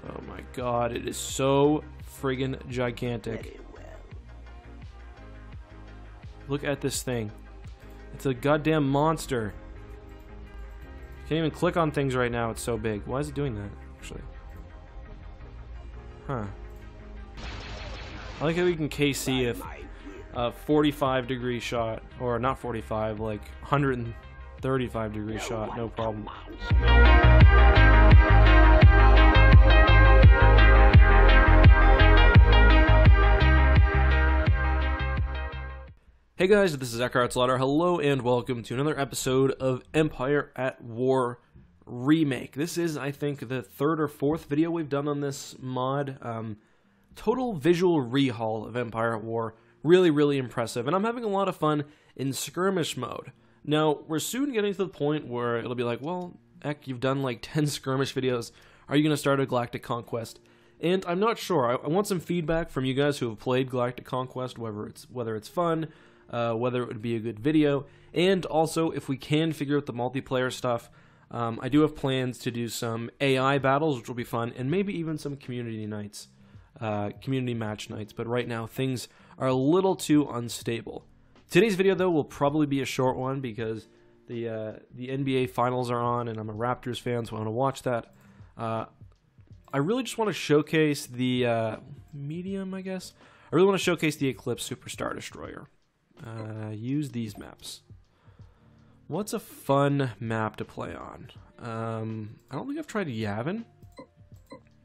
Oh my god, it is so friggin' gigantic. Look at this thing. It's a goddamn monster. Can't even click on things right now, it's so big. Why is it doing that, actually? Huh. I like how we can KC if a 45 degree shot, or not 45, like 135 degree shot, no problem. Hey guys, this is Empire At War. Hello and welcome to another episode of Empire at War Remake. This is, I think, the third or fourth video we've done on this mod. Total visual rehaul of Empire at War. Really impressive, and I'm having a lot of fun in skirmish mode. Now, we're soon getting to the point where it'll be like, well, heck, you've done like 10 skirmish videos. Are you going to start a Galactic Conquest? And I'm not sure. I want some feedback from you guys who have played Galactic Conquest, whether it's fun, whether it would be a good video, and also if we can figure out the multiplayer stuff. I do have plans to do some AI battles, which will be fun, and maybe even some community nights, community match nights, but right now things are a little too unstable. Today's video, though, will probably be a short one because the NBA Finals are on, and I'm a Raptors fan, so I want to watch that. I really just want to showcase the medium, I guess. I really want to showcase the ECLIPSE Super Star Destroyer. Use these maps. What's a fun map to play on? I don't think I've tried Yavin.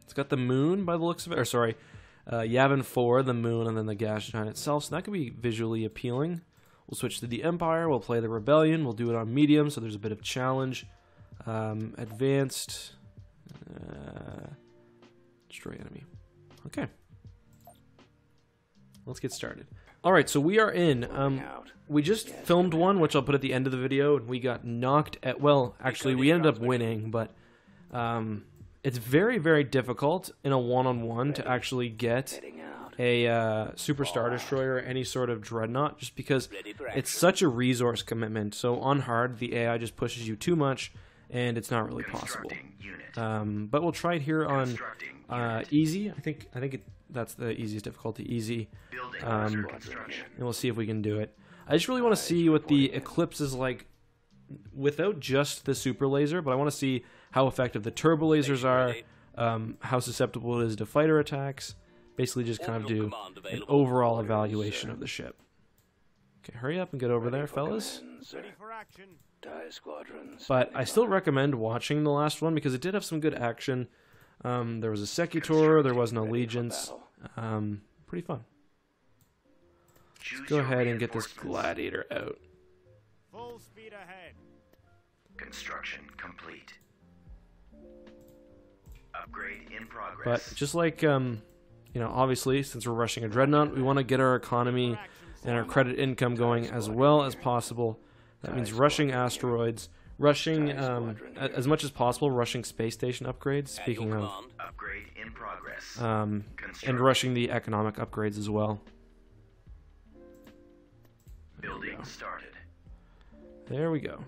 It's got the moon by the looks of it. Or sorry, Yavin 4, the moon, and then the gas giant itself. So that could be visually appealing. We'll switch to the Empire. We'll play the Rebellion. We'll do it on medium, so there's a bit of challenge. Advanced. Destroy enemy. Okay. Let's get started. Alright, so we are in. We just filmed one, which I'll put at the end of the video, and we got knocked at, well, actually, we ended up winning, but it's very difficult in a one-on-one to actually get a Super Star Destroyer or any sort of dreadnought, just because it's such a resource commitment. So on hard, the AI just pushes you too much, and it's not really possible. But we'll try it here on easy. I think that's the easiest difficulty, easy. And we'll see if we can do it. I just really want to see what the Eclipse is like without just the super laser, but I want to see how effective the turbo lasers are, how susceptible it is to fighter attacks. Basically just kind of do an overall evaluation of the ship. Okay, hurry up and get over there, fellas. But I still recommend watching the last one because it did have some good action. There was a Secutor, there was an Allegiance. Pretty fun. Let's go ahead and get this Gladiator out. Full speed ahead. Construction complete. Upgrade in progress. But just like, you know, obviously, since we're rushing a Dreadnought, we want to get our economy and our credit income going as well as possible. That means rushing asteroids, rushing, as much as possible, rushing space station upgrades, speaking of, upgrade in progress. and rushing the economic upgrades as well. Building started. There we go.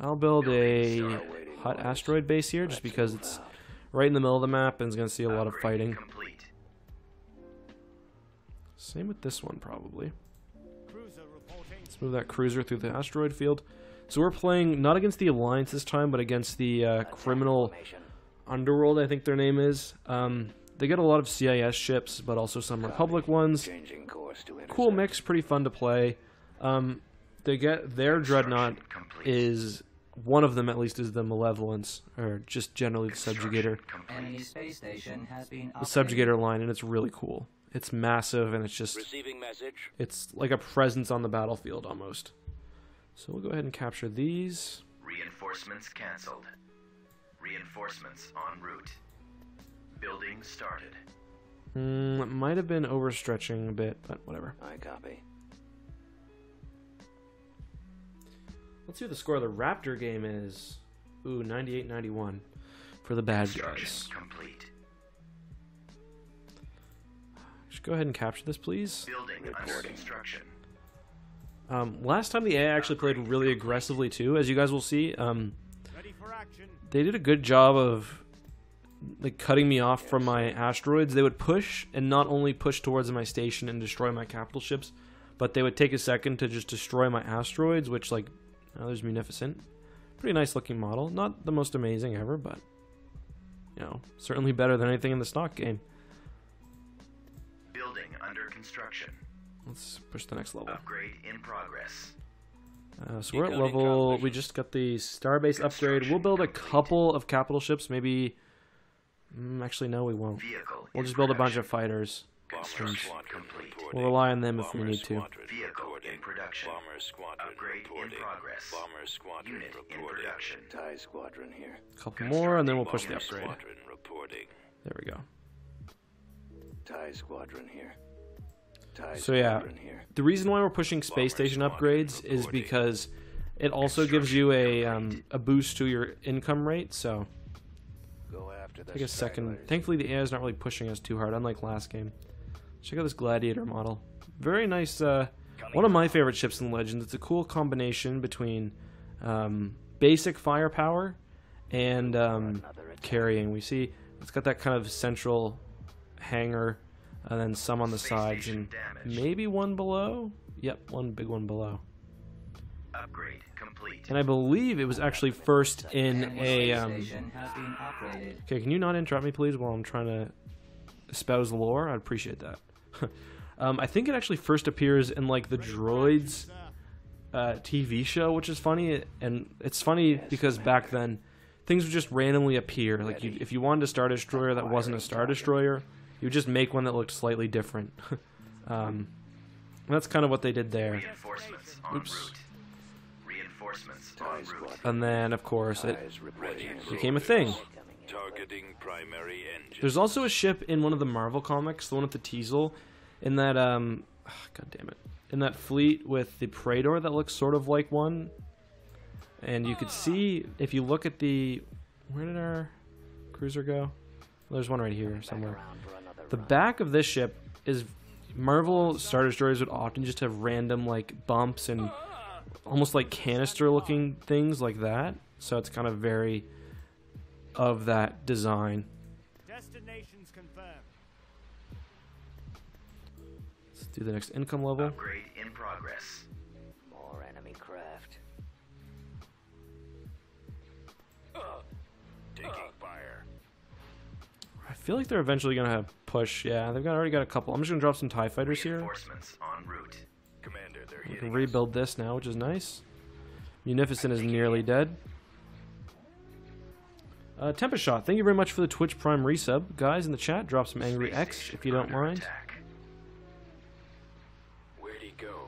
I'll build a hot asteroid base here, just because it's right in the middle of the map and it's going to see a lot of fighting. Same with this one, probably. Let's move that cruiser through the asteroid field. So we're playing not against the Alliance this time, but against the criminal underworld, I think their name is. They get a lot of CIS ships, but also some Republic ones. Cool mix, pretty fun to play. They get their Dreadnought is, one of them at least, is the Malevolence, or just generally the Subjugator. The Subjugator line, and it's really cool. It's massive, and it's just, it's like a presence on the battlefield almost. So we'll go ahead and capture these. Reinforcements cancelled. Reinforcements en route. Building started. It might have been overstretching a bit, but whatever. I copy. Let's see what the score of the Raptor game is. Ooh, 98-91 for the bad guys. Complete. Just go ahead and capture this, please. Building under construction. Last time the AI actually played really aggressively too, as you guys will see. They did a good job of like cutting me off from my asteroids, they would push and not only push towards my station and destroy my capital ships, but they would take a second to just destroy my asteroids, which, like, oh, there's Munificent. Pretty nice looking model. Not the most amazing ever, but, you know, certainly better than anything in the stock game. Building under construction. Let's push the next level. Upgrade in progress. So we're at level, we just got the Starbase upgrade. We'll build a couple of capital ships, maybe, actually no we won't. We'll just build a bunch of fighters. Construction complete. We'll rely on them if we need to. Vehicle in production. Upgrade in progress. Unit in production. TIE squadron here. A couple more and then we'll push the upgrade. There we go. TIE squadron here. So yeah, the reason why we're pushing space station upgrades is because it also gives you a boost to your income rate. So take a second. Thankfully, the AI is not really pushing us too hard, unlike last game. Check out this Gladiator model. Very nice. One of my favorite ships in Legends. It's a cool combination between basic firepower and carrying. We see it's got that kind of central hangar. And then some on the sides, and maybe one below? Yep, one big one below. Upgrade complete. And I believe it was actually first in a... Okay, can you not interrupt me, please, while I'm trying to espouse lore? I'd appreciate that. I think it actually first appears in, like, the Droids TV show, which is funny. And it's funny because back then, things would just randomly appear. Like, if you wanted a Star Destroyer that wasn't a Star Destroyer, you would just make one that looked slightly different. That's kind of what they did there. Reinforcements en route. Reinforcements en route. And then, of course, it became a thing. There's also a ship in one of the Marvel comics, the one with the Teasel, in that, God damn it, in that fleet with the Praetor that looks sort of like one. And you could see, if you look at the... Where did our cruiser go? There's one right here somewhere. The back of this ship is... Marvel Star Destroyers would often just have random, like, bumps and almost like canister-looking things like that. So it's kind of very of that design. Destinations confirmed. Let's do the next income level. Upgrade in progress. More enemy craft. Taking fire. I feel like they're eventually going to have push. Yeah, they've already got a couple. I'm just going to drop some TIE fighters here. Reinforcements en route. Commander, they're We can rebuild this now, which is nice. Munificent is nearly dead. Tempest Shot, thank you very much for the Twitch Prime resub. Guys in the chat, drop some angry X if you don't mind. Where'd he go?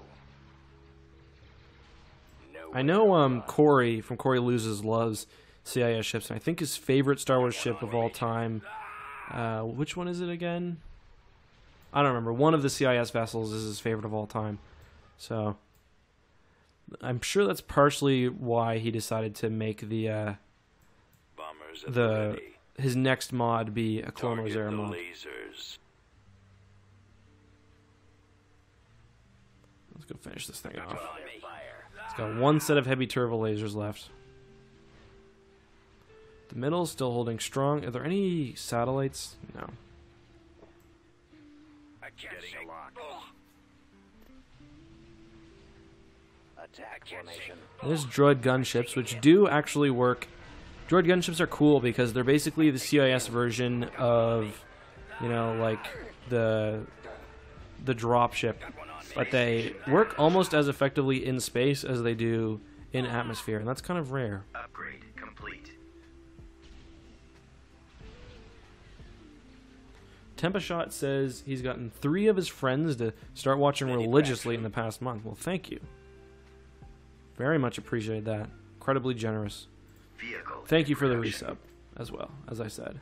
I know Corey from Corey Loses loves CIS ships, and I think his favorite Star Wars ship of all time, which one is it again? I don't remember. One of the CIS vessels is his favorite of all time. So I'm sure that's partially why he decided to make the his next mod be a Clone Wars era mod. Let's go finish this thing off. It's got one set of heavy turbo lasers left. The middle is still holding strong. Are there any satellites? No. Attack formation. There's droid gunships, which do actually work. Droid gunships are cool because they're basically the CIS version of, you know, like the dropship, but they work almost as effectively in space as they do in atmosphere, and that's kind of rare. Upgrade complete. Tempest Shot says he's gotten 3 of his friends to start watching religiously in the past month. Well, thank you. Very much appreciate that. Incredibly generous. Thank you for the resub as well, as I said.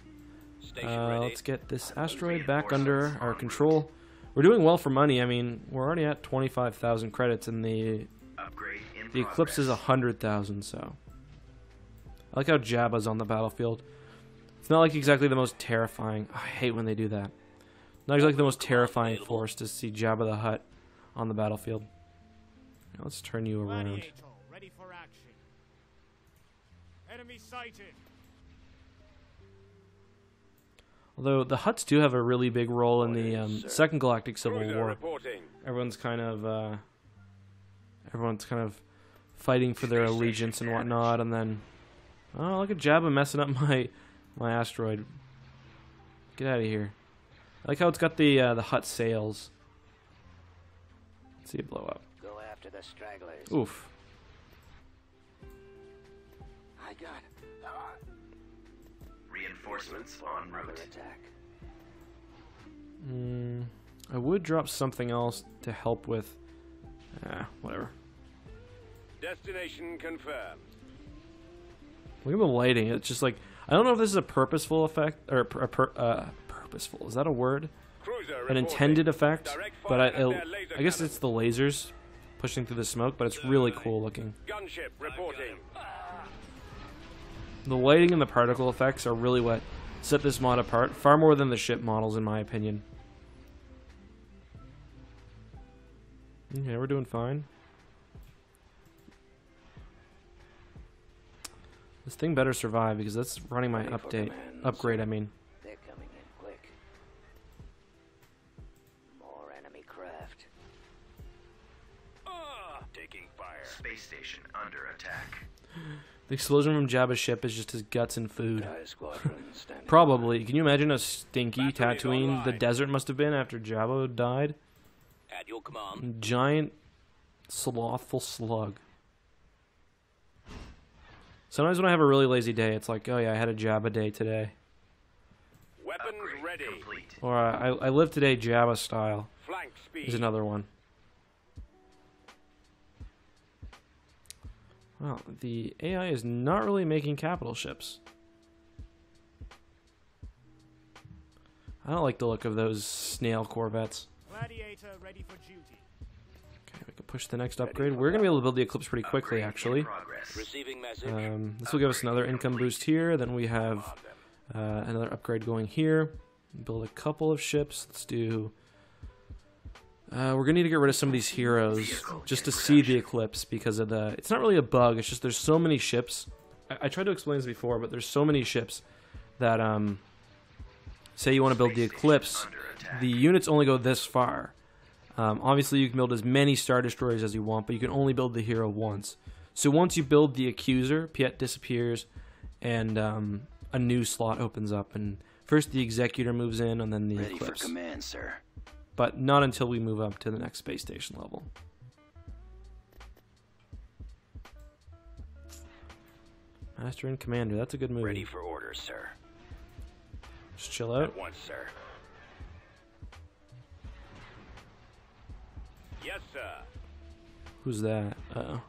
Let's get this asteroid back under our control. We're doing well for money. I mean, we're already at 25,000 credits, and the Eclipse is 100,000, so. I like how Jabba's on the battlefield. It's not like exactly the most terrifying. I hate when they do that. Not exactly the most terrifying force to see Jabba the Hutt on the battlefield. Now let's turn you around. Gladiator, ready for action. Enemy sighted. Although the Hutts do have a really big role in the Sir. Second Galactic Civil Cruiser War. reporting. Everyone's kind of fighting for their allegiance and whatnot, and then oh, look at Jabba messing up my asteroid. Get out of here! I like how it's got the Hutt sails. Let's see it blow up. Go after the stragglers. Oof. I got Reinforcements en another route. attack. I would drop something else to help with. Whatever. Destination confirmed. Look at the lighting. It's just like, I don't know if this is a purposeful effect or purposeful. Is that a word? Cruiser An reporting. intended effect, Direct but fire at their laser I guess cannons. it's the lasers pushing through the smoke, but it's really cool looking. Gunship reporting. The lighting and the particle effects are really what set this mod apart, far more than the ship models in my opinion. Okay, we're doing fine. This thing better survive because that's running my Ready for update. command, Upgrade, I mean. They're coming in quick. More enemy craft. Taking fire. Space station under attack. The explosion from Jabba's ship is just his guts and food. TIE squadron standing. Probably. Can you imagine how stinky Batteries Tatooine, the online. desert, must have been after Jabba died? At your command. Giant, slothful slug. Sometimes when I have a really lazy day, it's like, oh yeah, I had a Jabba day today. Weapons Upgrade ready. complete. Or I live today Jabba style Flank speed. is another one. Well, the AI is not really making capital ships. I don't like the look of those snail corvettes. Gladiator ready for duty. Okay, we can push the next upgrade. We're going to be able to build the Eclipse pretty quickly, Upgrade in actually. progress. Receiving message. This will give us another income boost here. Then we have another upgrade going here. Build a couple of ships. Let's do... we're going to need to get rid of some of these heroes just to see the Eclipse because of the... It's not really a bug. It's just there's so many ships. I tried to explain this before, but there's so many ships that... say you want to build the Eclipse, the units only go this far. Obviously, you can build as many Star Destroyers as you want, but you can only build the hero once. So once you build the Accuser, Piet disappears, and a new slot opens up. And first the Executor moves in, and then the Ready for Eclipse. command, sir. But not until we move up to the next space station level. Master and Commander, that's a good movie. Ready for orders, sir. Just chill out. At once, sir. Yes, sir. Who's that? Uh-oh.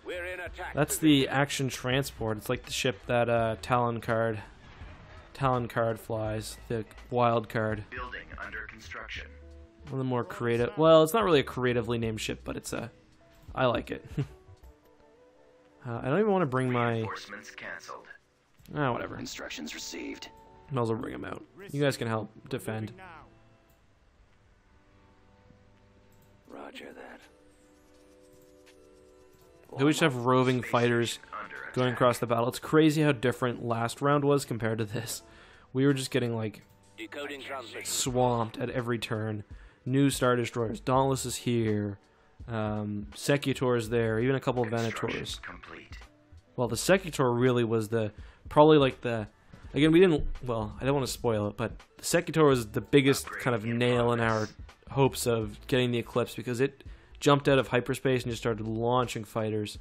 We're in attack. That's the action transport. It's like the ship that Talon Card flies, the wild card. Building under construction. One of the more creative. Well, it's not really a creatively named ship, but it's a. I like it. I don't even want to bring my. Reinforcements cancelled. Whatever. Instructions received. Might as well bring them out. You guys can help defend. Moving now. Roger that. We should have roving Space fighters station under going attack. across the battle. It's crazy how different last round was compared to this. We were just getting like decoding transmission. swamped at every turn. New Star Destroyers. Dauntless is here. Secutor's there. Even a couple of Construction Venators. complete. Well, the Secutor really was probably like the... Again, we didn't... Well, I don't want to spoil it, but the Secutor was the biggest kind of nail in our hopes of getting the Eclipse because it jumped out of hyperspace and just started launching fighters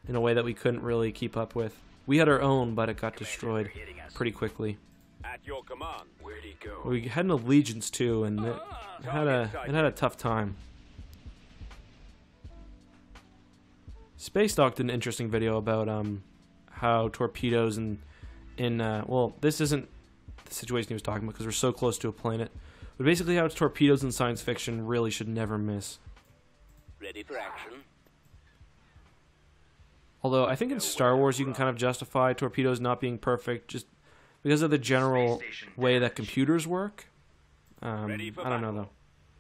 in a way that we couldn't really keep up with. We had our own, but it got destroyed pretty quickly. At your command. Where'd he go? We had an allegiance too, and it had a tough time. Space Doc did an interesting video about how torpedoes well, this isn't the situation he was talking about because we're so close to a planet, but basically how torpedoes in science fiction really should never miss. Ready for action. Although I think in Star Wars you can kind of justify torpedoes not being perfect just because of the general way that computers work. I don't know though.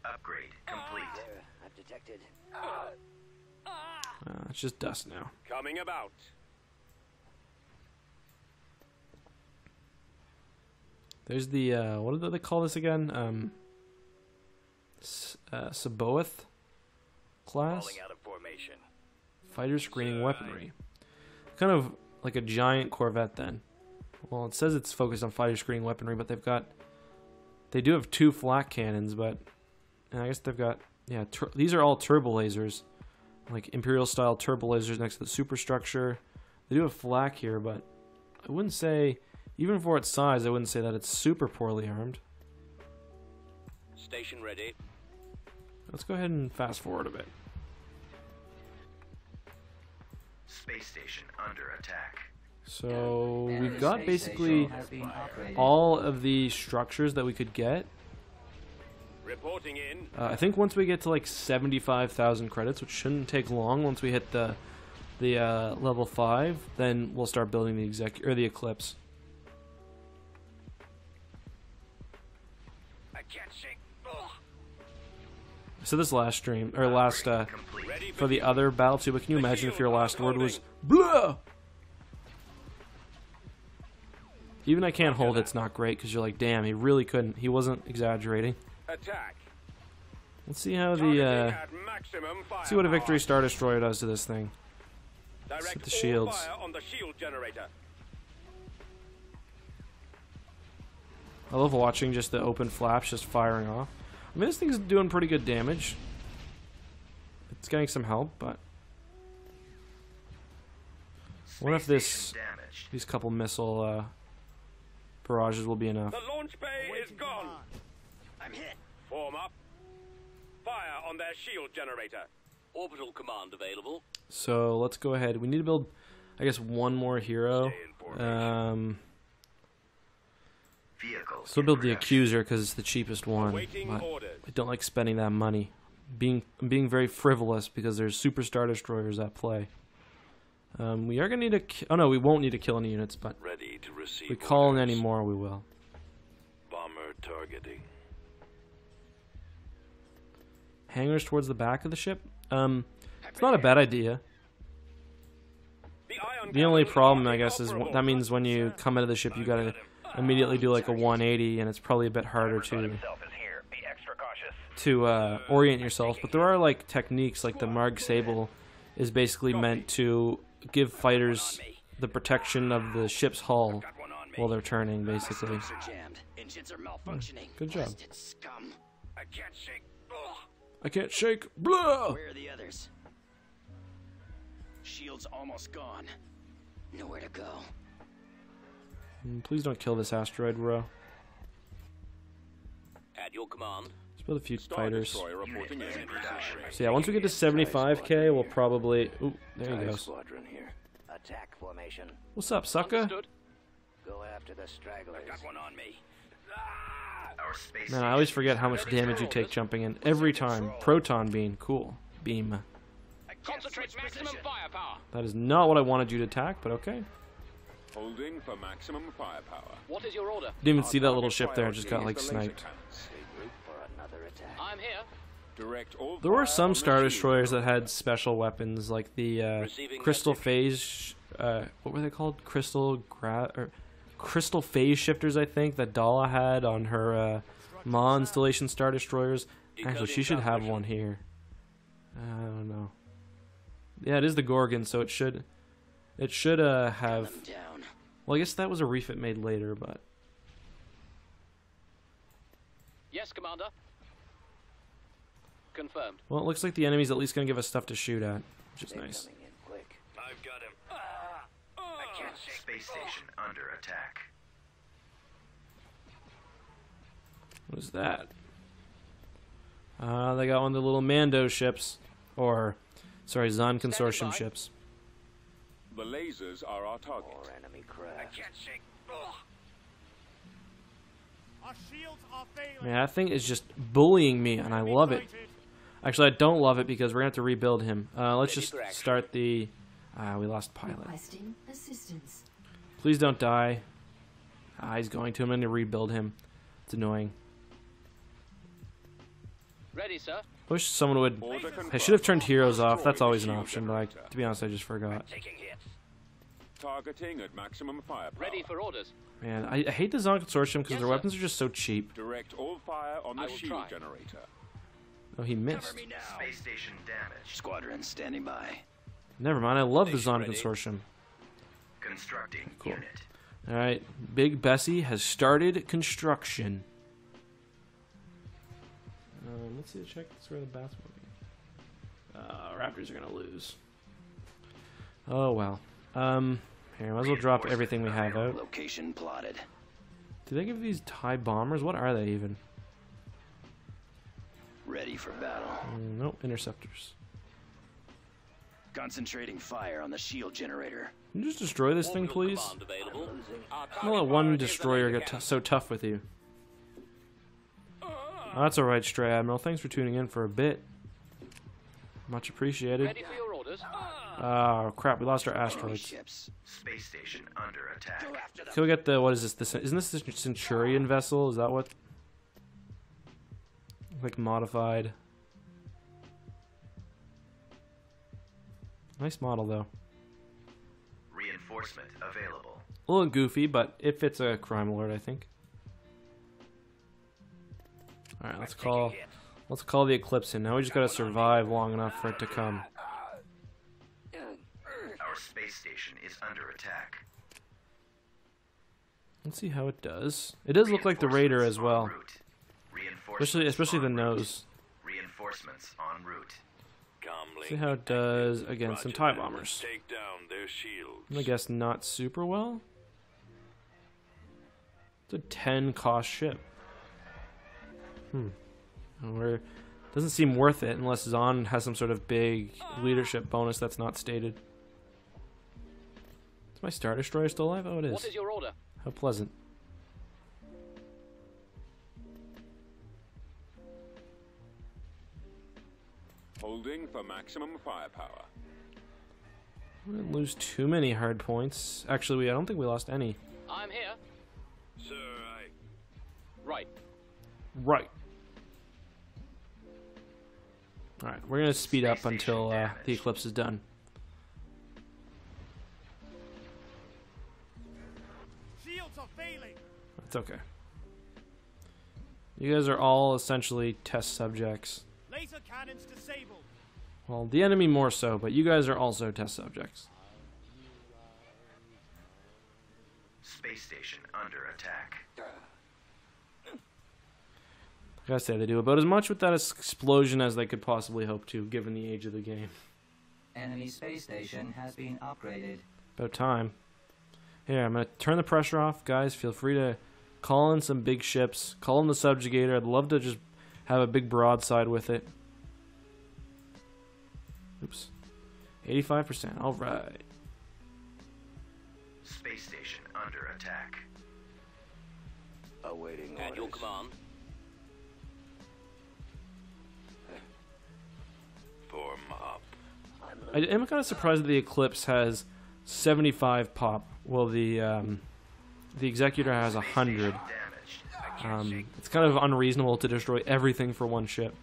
Upgrade complete. There, I've detected. It's just dust now. Coming about. There's the what do they call this again? Saboeth class. Falling out of formation. Fighter screening weaponry. Kind of like a giant Corvette then. Well, it says it's focused on fighter screening weaponry, but they do have 2 flak cannons, but and I guess they've got, yeah, these are all turbo lasers, like Imperial style turbo lasers next to the superstructure. They do have flak here, but I wouldn't say, even for its size, I wouldn't say that it's super poorly armed. Station ready. Let's go ahead and fast forward a bit. Space station under attack. So we've got basically all of the structures that we could get. Reporting in. I think once we get to like 75,000 credits, which shouldn't take long once we hit the level 5, then we'll start building the Eclipse. I can't shake. Ugh. So this last stream, or last, for the other battle too, but can you imagine if your last word was blah? Even I can't hold it's not great, because you're like, damn, he really couldn't. He wasn't exaggerating. Attack. Let's see how Targeting the, at maximum see what a firepower. Victory Star Destroyer does to this thing. Direct hit the all shields. fire on the shield generator. I love watching just the open flaps just firing off. I mean, this thing's doing pretty good damage. It's getting some help, but what if Space station damaged. these couple missile barrages will be enough? The launch bay is gone. I'm hit. Form up. Fire on their shield generator. Orbital command available. So let's go ahead. We need to build, I guess, one more hero. Stay in formation. Vehicles So we'll in build the production. Accuser because it's the cheapest one. Awaiting But orders. I don't like spending that money. I'm being very frivolous because there's Super Star Destroyers at play. We are gonna need to. Oh no, we won't need to kill any units, but Ready to receive. if we call in orders. any more, we will. Bomber targeting. Hangars towards the back of the ship. It's not a bad idea. The only problem, I guess, is that means when you come into the ship, you gotta immediately do like a 180, and it's probably a bit harder to orient yourself. But there are like techniques, like the Marg Sable is basically meant to give fighters the protection of the ship's hull while they're turning, basically. Jammed. Engines are malfunctioning. Good job. Blasted scum. I can't shake. Ugh. I can't shake. Blah! Where are the others? Shield's almost gone. Nowhere to go. Please don't kill this asteroid, bro. At your command. Let's build a few fighters. Reporting in. So yeah, once we get to 75k, we'll probably... Ooh, there he goes. Squadron here. Attack formation. What's up, sucker? Understood. Go after the stragglers. Got one on me. Our space Man, I always forget how much damage you take jumping in every time. Proton beam, cool. Beam. Concentrate maximum firepower. That is not what I wanted you to attack, but okay. Holding for maximum firepower. What is your order? Didn't even see that little ship there, it just got like sniped. For another attack. I'm here. Direct all There were fire some on the Star shield. Destroyers that had special weapons, like the Receiving Crystal message. Phase, what were they called? Crystal Phase Shifters, I think, that Dala had on her Ma installation Star Destroyers. Actually, she should have one here. I don't know. Yeah, it is the Gorgon, so it should have... Them down. Well, I guess that was a refit made later, but... Yes, Commander. Confirmed. Well, it looks like the enemy's at least going to give us stuff to shoot at, which is They're nice. coming in quick. I've got him. I can't shake. Space station under attack. What is that? They got one of the little Mando ships. Or, sorry, Zon Consortium by. ships. The lasers are our target. More enemy craft. Can't shake. Ugh. Our shields are failing. Man, that thing is just bullying me, and I love it. Actually, I don't love it because we're going to have to rebuild him. Let's just start the... we lost pilot. Requesting assistance. Please don't die. He's going to. I'm going to rebuild him. It's annoying. Ready, sir. Wish someone would... Order I should have turned heroes off. That's always an option, but to be honest, I just forgot. Taking hits. Targeting at maximum firepower. Ready for orders. Man, I hate the Zon Consortium because their weapons are just so cheap. Direct all fire on I the will shield try. generator. Oh, he missed. Space station damaged. Squadron standing by. Never mind, I love the Zon ready. Consortium. Constructing Cool. unit. Alright, Big Bessie has started construction. Let's see, check this where the bathroom will be. Raptors are gonna lose. Oh well. Here, might as well drop everything we have out. Location plotted. Do they give these TIE bombers? What are they even? Ready for battle. Nope, interceptors. Concentrating fire on the shield generator. Can you just destroy this thing, Orbital please? command available. Our Don't let target one fire is destroyer the get so tough with you. Oh, that's alright, Stray Admiral. Thanks for tuning in for a bit. Much appreciated. Ready for your orders. Oh, crap. We lost our Enemy asteroids. ships. Space station under attack. Can we get the... What is this? Isn't this the Centurion vessel? Is that what... Like, modified? Nice model, though. Reinforcement available. A little goofy, but it fits a crime alert, I think. Alright, let's call the Eclipse in. Now we just gotta survive long enough for it to come. Our space station is under attack. Let's see how it does. It does look like the Raider as well. Especially the nose. Reinforcements en route. See how it does against some TIE bombers. Take down their shields. I guess not super well. It's a 10 cost ship. Doesn't seem worth it unless Zon has some sort of big leadership bonus that's not stated. Is my Star Destroyer still alive? Oh, it is. What is your order? How pleasant. Holding for maximum firepower. We didn't lose too many hard points. Actually, I don't think we lost any. I'm here. Sir, Right. Right. Alright, we're gonna speed up until the Eclipse is done. Shields are failing. That's okay. You guys are all essentially test subjects. Laser cannons disabled. Well, the enemy more so, but you guys are also test subjects. Space station under attack. Like I say, they do about as much with that explosion as they could possibly hope to, given the age of the game. Enemy space station has been upgraded. About time. Here, I'm going to turn the pressure off. Guys, feel free to call in some big ships. Call in the subjugator. I'd love to just have a big broadside with it. Oops. 85%. Alright. Space station under attack. Awaiting And your orders. command. form up. I am kind of surprised that the Eclipse has 75 pop, while the Executor has 100. Damaged. It's kind of unreasonable to destroy everything for one ship.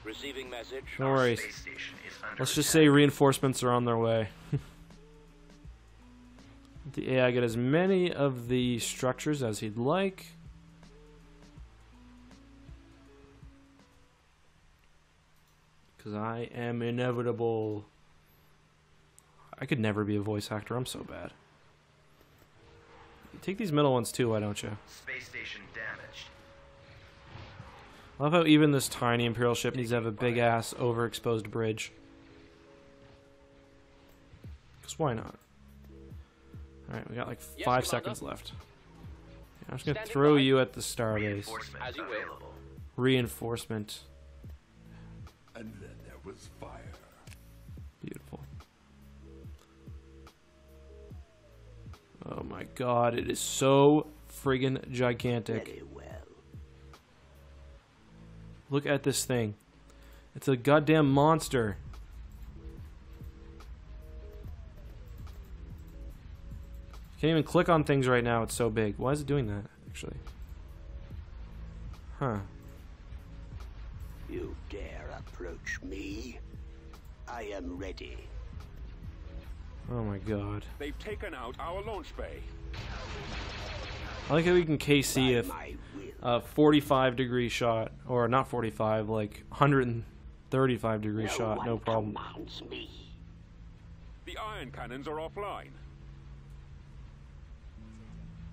Receiving message. No worries. Space station is under Let's just attack. say reinforcements are on their way. The AI get as many of the structures as he'd like. Because I am inevitable. I could never be a voice actor. I'm so bad. You take these middle ones too, why don't you? Space station damaged. I love how even this tiny Imperial ship needs to have a big-ass, overexposed bridge. Because why not? Alright, we got like Yes, 5 Commander. seconds left. I'm just going to Standing throw by. you at the starbase. Reinforcements As you will. available. Reinforcement. And then there was fire. Beautiful. Oh my god, it is so friggin' gigantic. Very well. Look at this thing. It's a goddamn monster. Can't even click on things right now, it's so big. Why is it doing that, actually? Huh. You dare approach me? I am ready. Oh my god. They've taken out our launch bay. I like how we can KC if a 45-degree shot, or not 45, like 135-degree shot, no problem. The iron cannons are offline.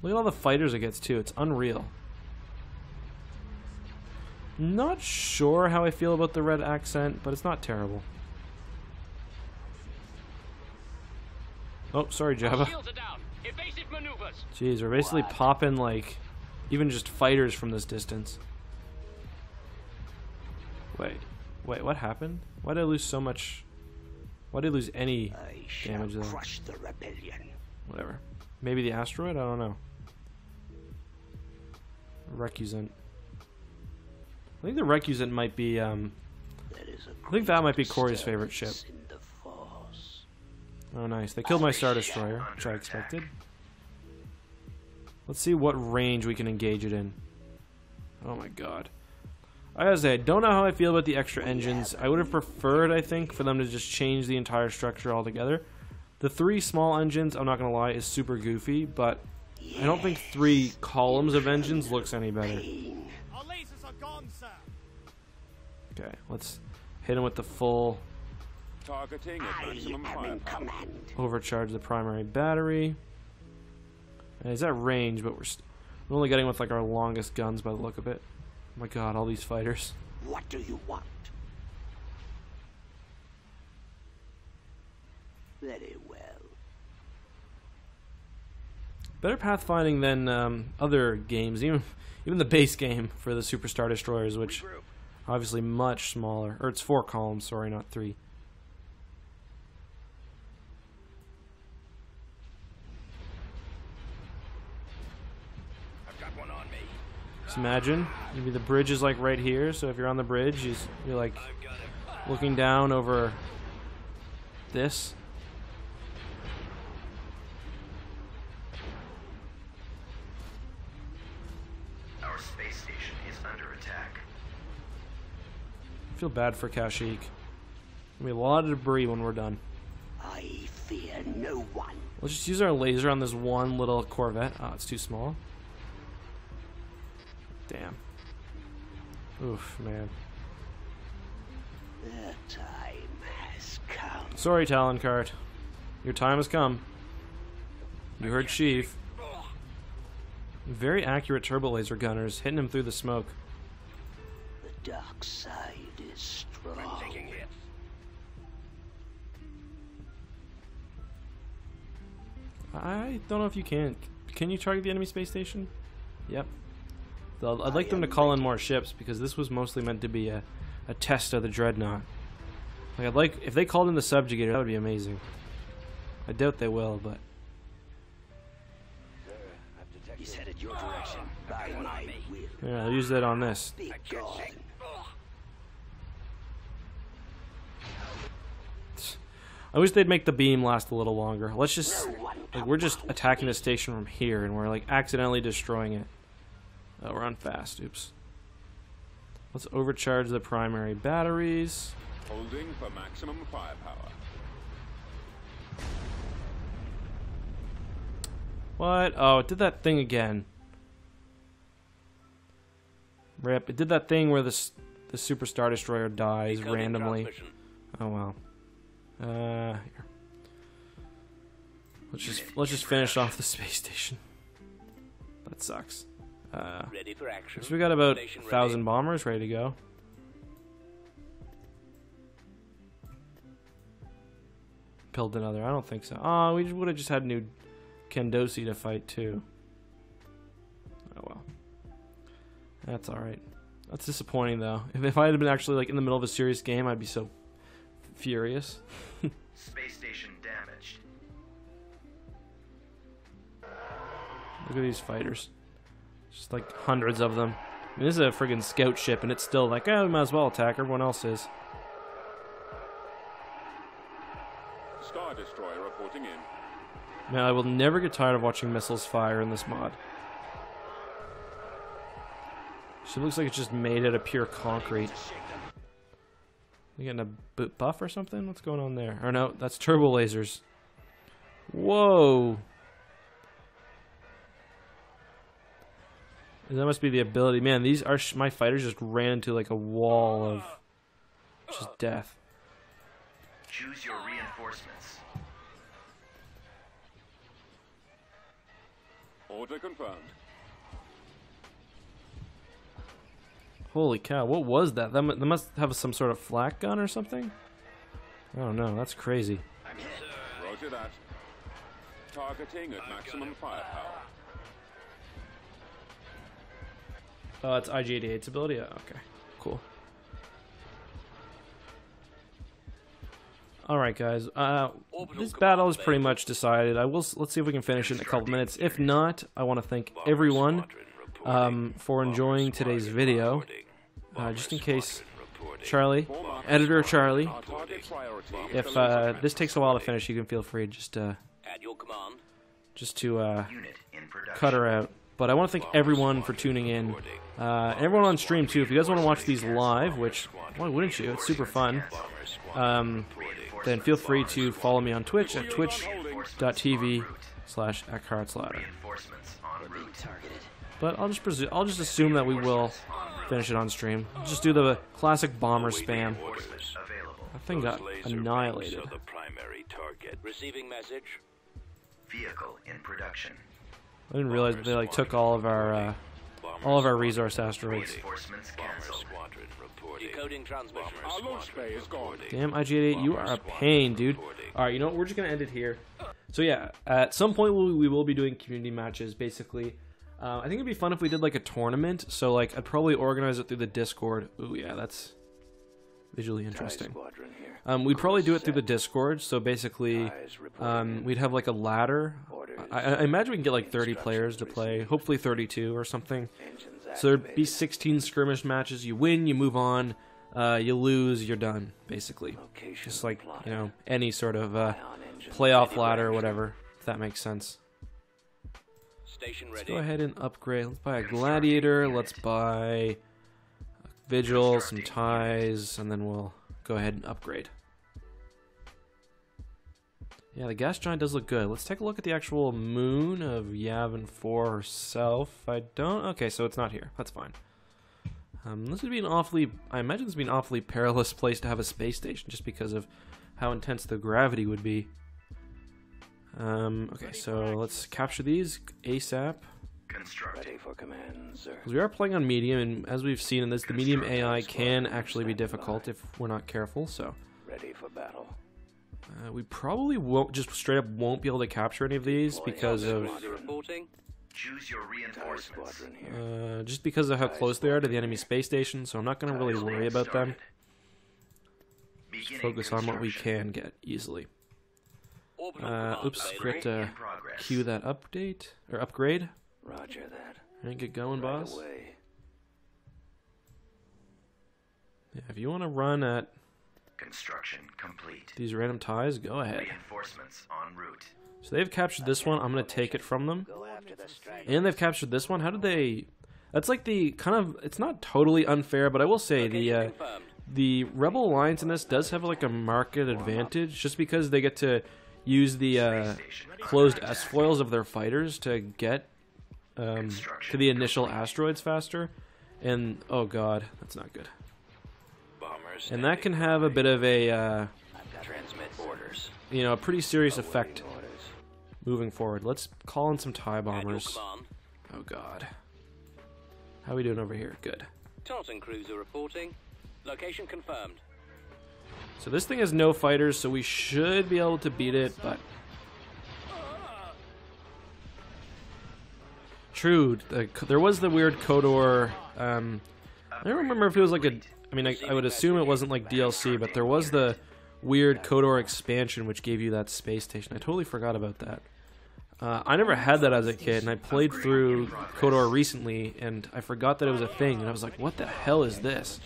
Look at all the fighters it gets too. It's unreal. Not sure how I feel about the red accent, but it's not terrible. Oh, sorry, Jabba. Jeez, we're basically popping, like, even just fighters from this distance. Wait, what happened? Why did I lose so much? Why did I lose any damage there? Crush the rebellion. Whatever. Maybe the asteroid? I don't know. Recusant. I think the Recusant might be, I think that might be Corey's favorite ship. Oh, nice. They killed my Star Destroyer, which I expected. Let's see what range we can engage it in. Oh my god. I gotta say, I don't know how I feel about the extra engines. I would have preferred, I think, for them to just change the entire structure altogether. The 3 small engines, I'm not gonna lie, is super goofy, but I don't think 3 columns of engines looks any better. Our lasers are gone, sir. Okay, let's hit him with the full Targeting at maximum firepower. overcharge the primary battery. And he's at range, but we're only getting with like our longest guns by the look of it. Oh my god, all these fighters. What do you want? Very well. Better pathfinding than other games, even the base game for the Super Star Destroyers, which obviously much smaller. Or it's 4 columns, sorry, not 3. Just imagine, maybe the bridge is like right here, so if you're on the bridge, you're like looking down over this. Our space station is under attack. I feel bad for Kashyyyk. There'll be a lot of debris when we're done. I fear no one. Let's just use our laser on this one little Corvette. Oh, it's too small. Damn. Oof, man. The time has come. Sorry, Taloncart. Your time has come. You heard Chief. Very accurate turbo laser gunners, hitting him through the smoke. The dark side is strong. I don't know if you can. Can you target the enemy space station? Yep. I'd like them to call in more ships, because this was mostly meant to be a test of the Dreadnought. Like, if they called in the Subjugator, that would be amazing. I doubt they will, but... He's headed your direction. By my will. Yeah, I'll use that on this. Be gone. I wish they'd make the beam last a little longer. Let's just... Like, we're just attacking the station from here, and we're, like, accidentally destroying it. Oh, we're on fast. Oops. Let's overcharge the primary batteries. Holding for maximum firepower. What? Oh, it did that thing again. Rip. It did that thing where the Super Star Destroyer dies randomly. Oh, well. Here. Let's just finish off the space station. That sucks. Ready for action. So we got about 1,000 bombers ready to go. Killed another. I don't think so. Oh, we would have just had new Kendosi to fight too. Oh well. That's alright. That's disappointing though. If I had been actually like in the middle of a serious game, I'd be so furious. Space station damaged. Look at these fighters. Just like hundreds of them. I mean, this is a friggin' scout ship, and it's still like, oh, we might as well attack. Everyone else is. Star Destroyer reporting in. Man, I will never get tired of watching missiles fire in this mod. She looks like it's just made out of pure concrete. You getting a buff or something? What's going on there? Or no, that's turbo lasers. Whoa! That must be the ability. Man, these are my fighters just ran into like a wall of just death. Choose your reinforcements. Order confirmed. Holy cow, what was that? That must have some sort of flak gun or something? I don't know, that's crazy. Roger that. Targeting at maximum firepower. Oh, it's IG-88's ability? Yeah, okay, cool. Alright guys, this battle is pretty much decided. Let's see if we can finish it in a couple minutes. If not, I want to thank everyone for enjoying today's video. Just in case, Charlie, Editor Charlie, if this takes a while to finish, you can feel free just to cut her out. But I want to thank everyone for tuning in. Everyone on stream too. If you guys want to watch these live, which why wouldn't you? It's super fun. Then feel free to follow me on Twitch at twitch.tv/ECLIPSE. But I'll just assume that we will finish it on stream. Just do the classic bomber spam. That thing got annihilated. Receiving message. Vehicle in production. I didn't realize that they like took all of our resource asteroids. Decoding transmission. Our launch bay is gone. Damn, IG-88, you are a pain, dude. Alright, you know what? We're just going to end it here. So yeah, at some point we will be doing community matches, basically. I think it'd be fun if we did like a tournament. So like, I'd probably organize it through the Discord. Ooh, yeah, that's visually interesting. We'd probably do it through the Discord. So basically, we'd have like a ladder. I imagine we can get like 30 players to play. Hopefully 32 or something. So there'd be 16 skirmish matches. You win, you move on. You lose, you're done, basically. Just like, you know, any sort of playoff ladder or whatever, if that makes sense. Let's go ahead and upgrade. Let's buy a gladiator. Let's buy a vigil, some ties, and then we'll go ahead and upgrade. Yeah, the gas giant does look good. Let's take a look at the actual moon of Yavin 4 herself. I don't... Okay, so it's not here. That's fine. This would be an awfully... I imagine this would be an awfully perilous place to have a space station, just because of how intense the gravity would be. Okay, so let's capture these ASAP. Ready for command, sir. Because we are playing on medium, and as we've seen in this, the medium AI can actually be difficult if we're not careful, so... Ready for battle. We probably won't, just straight up won't be able to capture any of these because of... Choose your reinforcements. Just because of how close they are to the enemy space station, so I'm not going to really worry about them. Just focus on what we can get easily. Oops, forgot to cue that update, or upgrade. Roger that. And get going, boss. Yeah, if you want to run at construction complete. These random ties, go ahead. Reinforcements en route. So they've captured this one. I'm going to take it from them. And they've captured this one. How did they... That's like the kind of... It's not totally unfair, but I will say the Rebel Alliance in this does have like a market advantage just because they get to use the closed S-foils of their fighters to get to the initial asteroids faster. And, oh god, that's not good. And that can have a bit of a, you know, a pretty serious effect moving forward. Let's call in some TIE bombers. Oh god. How are we doing over here? Good. Tartan cruiser reporting. Location confirmed. So this thing has no fighters, so we should be able to beat it, but... True, there was the weird Kodor, I don't remember if it was like a... I mean, I would assume it wasn't like DLC, but there was the weird Kodor expansion which gave you that space station. I totally forgot about that. I never had that as a kid, and I played through Kodor recently, and I forgot that it was a thing, and I was like, what the hell is this?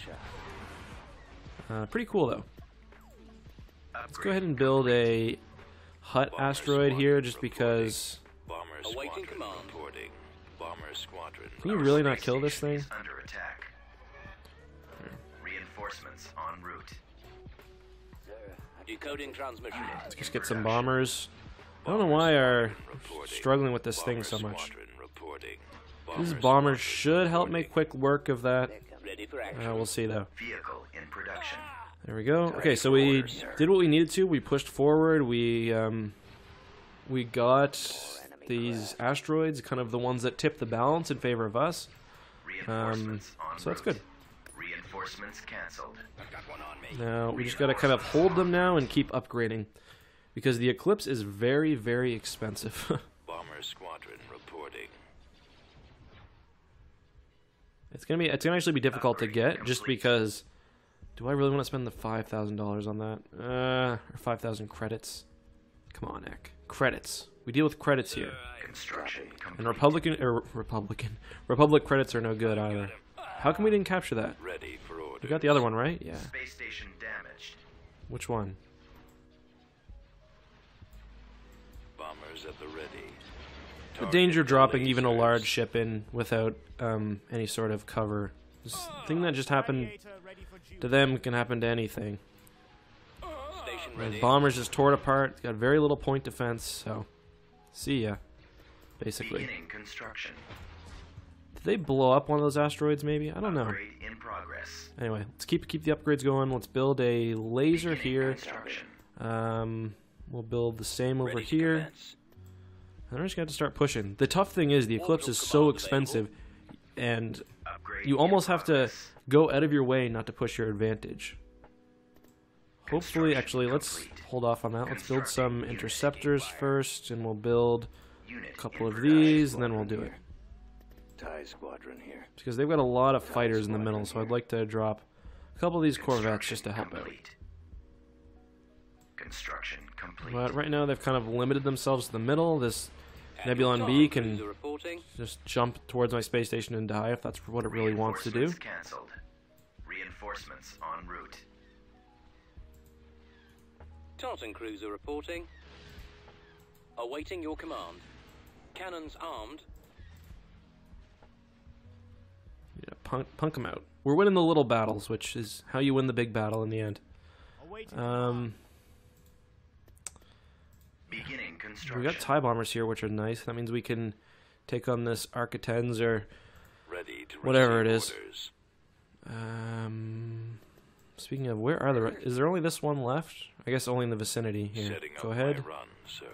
Pretty cool, though. Let's go ahead and build a Hut asteroid here, just because... Bomber squadron. Can you really not kill this thing? Under attack. Reinforcements en route. Decoding transmission. Let's just get some bombers. I don't know why I'm struggling with this thing so much. These bombers should help make quick work of that. Ready for action. We'll see though. Vehicle in production. There we go. Okay, so we did what we needed to. We pushed forward. We got these asteroids, kind of the ones that tip the balance in favor of us. So that's good. Reinforcements canceled. Now we just gotta kind of hold them now and keep upgrading, because the Eclipse is very, very expensive. Bomber squadron reporting. It's gonna actually be difficult to get, just because. Do I really want to spend the $5,000 on that? Or 5,000 credits? Come on, Eck. Credits. We deal with credits here. Construction And complete. Republic credits are no good either. How come we didn't capture that? Ready for order. We got the other one, right? Yeah. Space station damaged. Which one? Bombers at the ready. The danger of dropping even a large ship in without any sort of cover. This thing that just happened to them can happen to anything. Station The ready. bombers just tore it apart. It's got very little point defense, so see ya. Basically. Beginning construction. Did they blow up one of those asteroids maybe? I don't know. Upgrade in progress. Anyway, let's keep the upgrades going. Let's build a laser Beginning here. construction. We'll build the same over Ready to here. commence. And we're just going to start pushing. The tough thing is the Eclipse is so expensive, and Upgrade you in almost have to progress. go out of your way not to push your advantage. Hopefully, Construction actually, let's complete. hold off on that. Let's build Constructing some unit interceptors fire. first, and we'll build Unit a couple in of production. these, and then we'll do it. TIE squadron here. Because they've got a lot of fighters in the middle, so I'd like to drop a couple of these Corvettes just to help out. Complete. Construction complete. But right now, they've kind of limited themselves to the middle. This Admiral Nebulon B Tom, can cruiser reporting. just jump towards my space station and die if that's what it really wants to do. Reinforcements canceled. Reinforcements en route. Tartan cruiser reporting. Awaiting your command. Cannons armed. Yeah, punk them out. We're winning the little battles, which is how you win the big battle in the end. Beginning construction. We got TIE bombers here, which are nice. That means we can take on this Arca-10s or Ready to whatever it receive is. orders. Speaking of, where are the? Is there only this one left? I guess only in the vicinity here. Setting Go up ahead. my run, sir.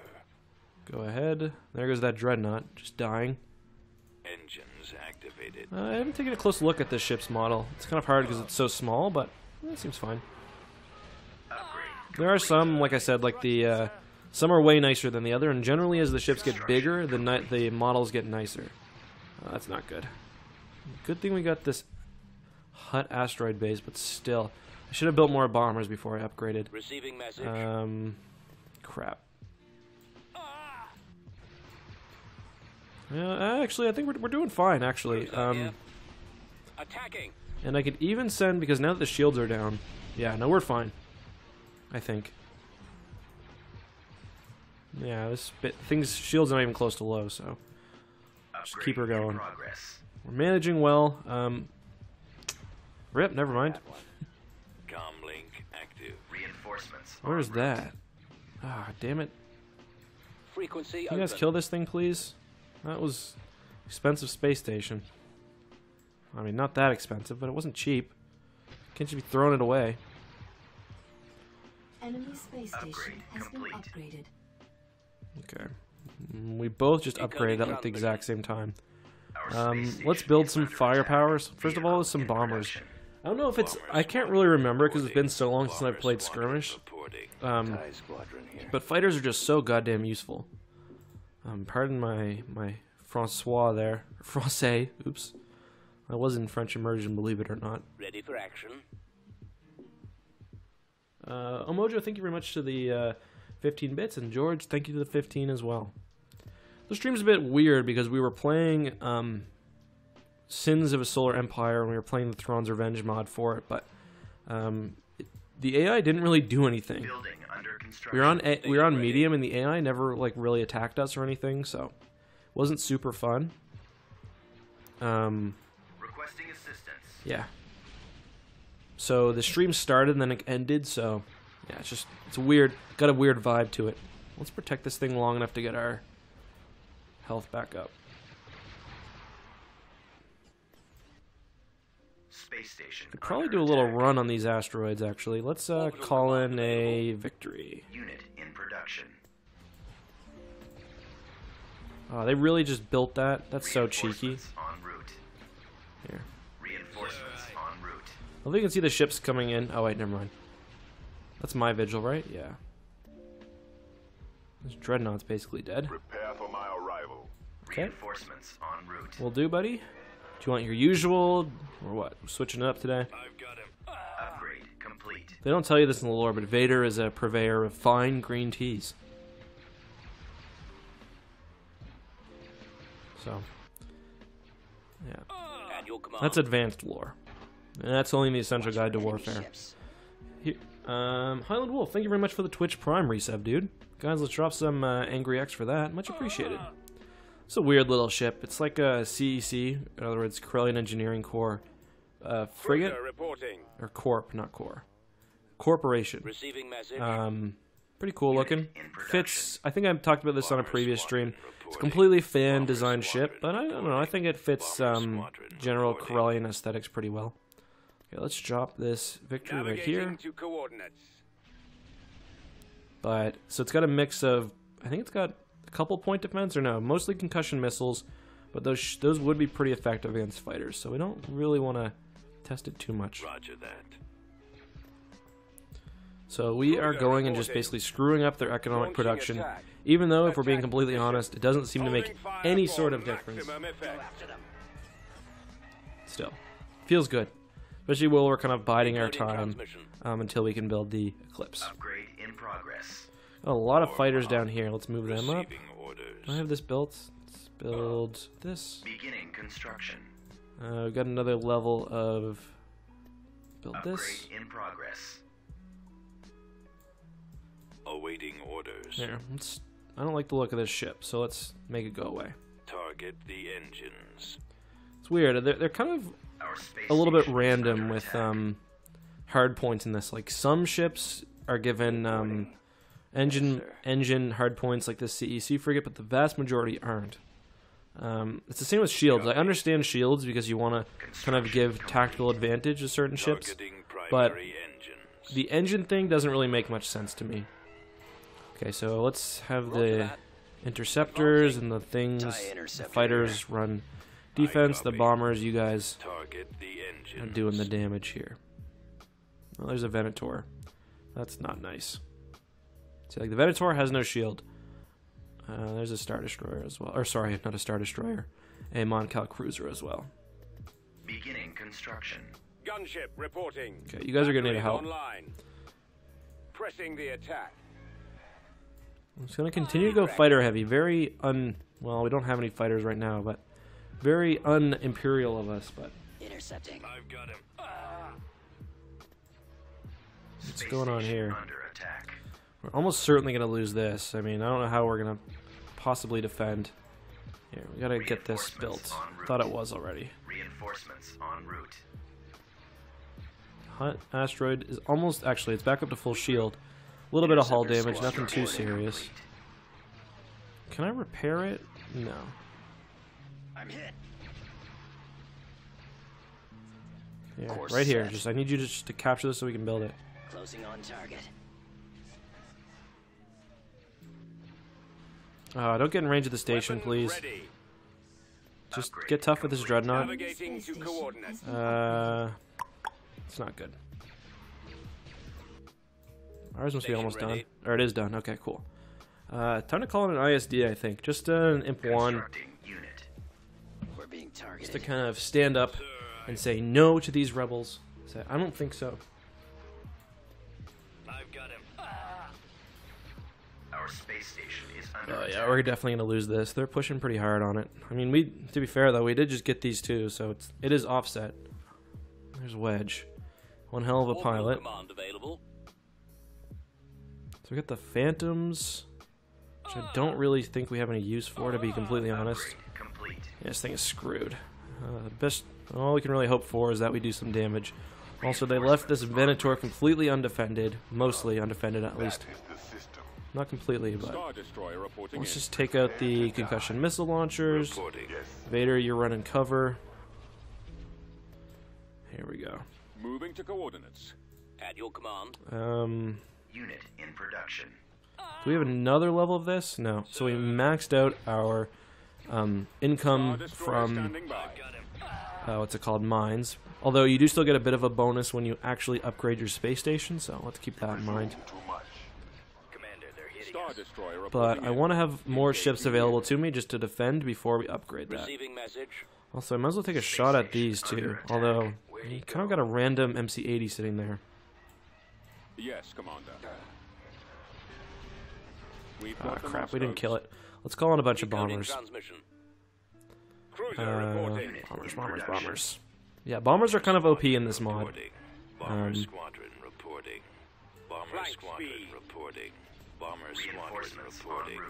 Go ahead. There goes that dreadnought, just dying. Engines activated. I haven't taken a close look at this ship's model. It's kind of hard because it's so small, but it seems fine. Upgrade. There are some, like I said, like the some are way nicer than the other, and generally as the ships get bigger, the models get nicer. That's not good. Good thing we got this Hut asteroid base, but still, I should have built more bombers before I upgraded. Receiving message. Crap. Yeah, actually, I think we're doing fine, actually. Yeah. Attacking. And I could even send, because now that the shields are down, yeah, no, we're fine. I think. Yeah, shields not even close to low, so just keep her Upgrade in going. progress. We're managing well. Rip, never mind. Comlink active. Reinforcements. Where's en route. that? Ah, damn it. Frequency Can you guys open. kill this thing, please? That was expensive space station. I mean, not that expensive, but it wasn't cheap. Can't you be throwing it away? Enemy space station Upgrade has complete. been upgraded. Okay. We both just Decoding upgraded at like the exact transmission. same time. Our space Let's station build is some under firepower. attack. First of all, Vehicle some in bombers. production. I don't know if it's... I can't really remember because it's been so long since I've played Bomber Skirmish. squadron reporting. TIE squadron here. But fighters are just so goddamn useful. Pardon my Francois there. Francais. Oops. I was in French immersion, believe it or not. Ready for action. Omojo, thank you very much to the 15 bits, and George, thank you to the 15 as well. The stream's a bit weird because we were playing Sins of a Solar Empire and we were playing the Thrawn's Revenge mod for it, but the AI didn't really do anything. Building under construction. We were on medium, and the AI never like really attacked us or anything, so it wasn't super fun. Requesting assistance. Yeah. So the stream started and then it ended, so yeah, it's weird. Got a weird vibe to it. Let's protect this thing long enough to get our health back up. Space station. Could probably do a little run on these asteroids, actually. Let's call in a victory. Unit in production. Oh, they really just built that? That's so cheeky. Reinforcements en route. Here. Reinforcements en route. I think you can see the ships coming in. Oh, wait, never mind. That's my vigil, right? Yeah. This dreadnought's basically dead. Prepare for my arrival. Okay. Reinforcements en route. Will do, buddy. Do you want your usual, or what? We're switching it up today. I've got him. Upgrade complete. They don't tell you this in the lore, but Vader is a purveyor of fine green teas. So, yeah. That's advanced lore. And that's only the essential guide to warfare. Here, Highland Wolf, thank you very much for the Twitch Prime resub, dude. Guys, let's drop some Angry X for that. Much appreciated. It's a weird little ship. It's like a CEC, in other words, Corellian Engineering Corps frigate, or corp, not core, corporation. Receiving message. Pretty cool looking. Fits. I think I talked about this on a previous stream. It's a completely fan designed ship, but I don't know. I think it fits general Corellian aesthetics pretty well. Okay, let's drop this victory right here. But so it's got a mix of. I think it's got a couple point defense, or no, mostly concussion missiles, but those would be pretty effective against fighters, so we don't really want to test it too much. Roger that. So we are going and just basically screwing up their economic production, even though, if we're being completely honest, it doesn't seem to make any sort of difference. Still, feels good, especially while we're kind of biding our time until we can build the Eclipse. Upgrade in progress. A lot of fighters down here. Let's move them up. Do I have this built? Let's build this. Beginning construction. We've got another level of build Upgrade this. in progress. Awaiting orders. There. I don't like the look of this ship, so let's make it go away. Target the engines. It's weird. They're kind of a little bit random with hard points in this. Like some ships are given engine hard points like this CEC frigate, but the vast majority aren't. It's the same with shields. I understand shields because you want to kind of give tactical advantage to certain ships, but the engine thing doesn't really make much sense to me. Okay, so let's have the interceptors and the things. The fighters run defense. The bombers, you guys are doing the damage here. Well, there's a Venator. That's not nice. See, like the Venator has no shield. There's a Star Destroyer as well. Or sorry, not a Star Destroyer. A Moncal Cruiser as well. Beginning construction. Gunship reporting. Okay, you guys are gonna need help. Online. Pressing the attack. I'm just gonna continue to go fighter heavy. Very well, we don't have any fighters right now, but very un-imperial of us. But intercepting. I've got him. what's going on here? Under attack. We're almost certainly gonna lose this. I mean, I don't know how we're gonna possibly defend. Here, we gotta get this built. Thought it was already. Reinforcements en route. Hunt asteroid is almost, actually, it's back up to full shield. A little bit of hull damage, nothing too serious. Can I repair it? No. I'm hit. Yeah, right here. Just I need you to capture this so we can build it. Closing on target. Don't get in range of the station, please. Just get tough with this dreadnought. Navigating to coordinates. It's not good. Ours must be almost done. Or it is done. Okay, cool. Time to call it an ISD, I think. Just an Imp 1. We're being targeted. Just to kind of stand up and say no to these rebels. Say, I don't think so. I've got him. Our space station is under Oh attack. yeah, we're definitely gonna lose this. They're pushing pretty hard on it. I mean, to be fair though, we did just get these two, so it is offset. There's Wedge, one hell of a pilot. So we got the Phantoms, which I don't really think we have any use for, to be completely honest. Yeah, this thing is screwed. Best, all we can really hope for is that we do some damage. Also, they left this Venator completely undefended, mostly undefended at least. Not completely, but let's just take out the concussion missile launchers. Vader, you're running cover. Here we go. Moving to coordinates. At your command. Unit in production. Do we have another level of this? No. So we maxed out our income from what's it called, mines. Although you do still get a bit of a bonus when you actually upgrade your space station, so let's keep that in mind. But I want to have more ships available to me just to defend before we upgrade that. Also, I might as well take a shot at these too. Although you kind of got a random MC-80 sitting there. Yes, Commander. Ah, crap, we didn't kill it. Let's call on a bunch of bombers. Bombers. Yeah, bombers are kind of OP in this mod. Bomber squadron reporting. Bomber squadron reporting. Bomber squadron reporting.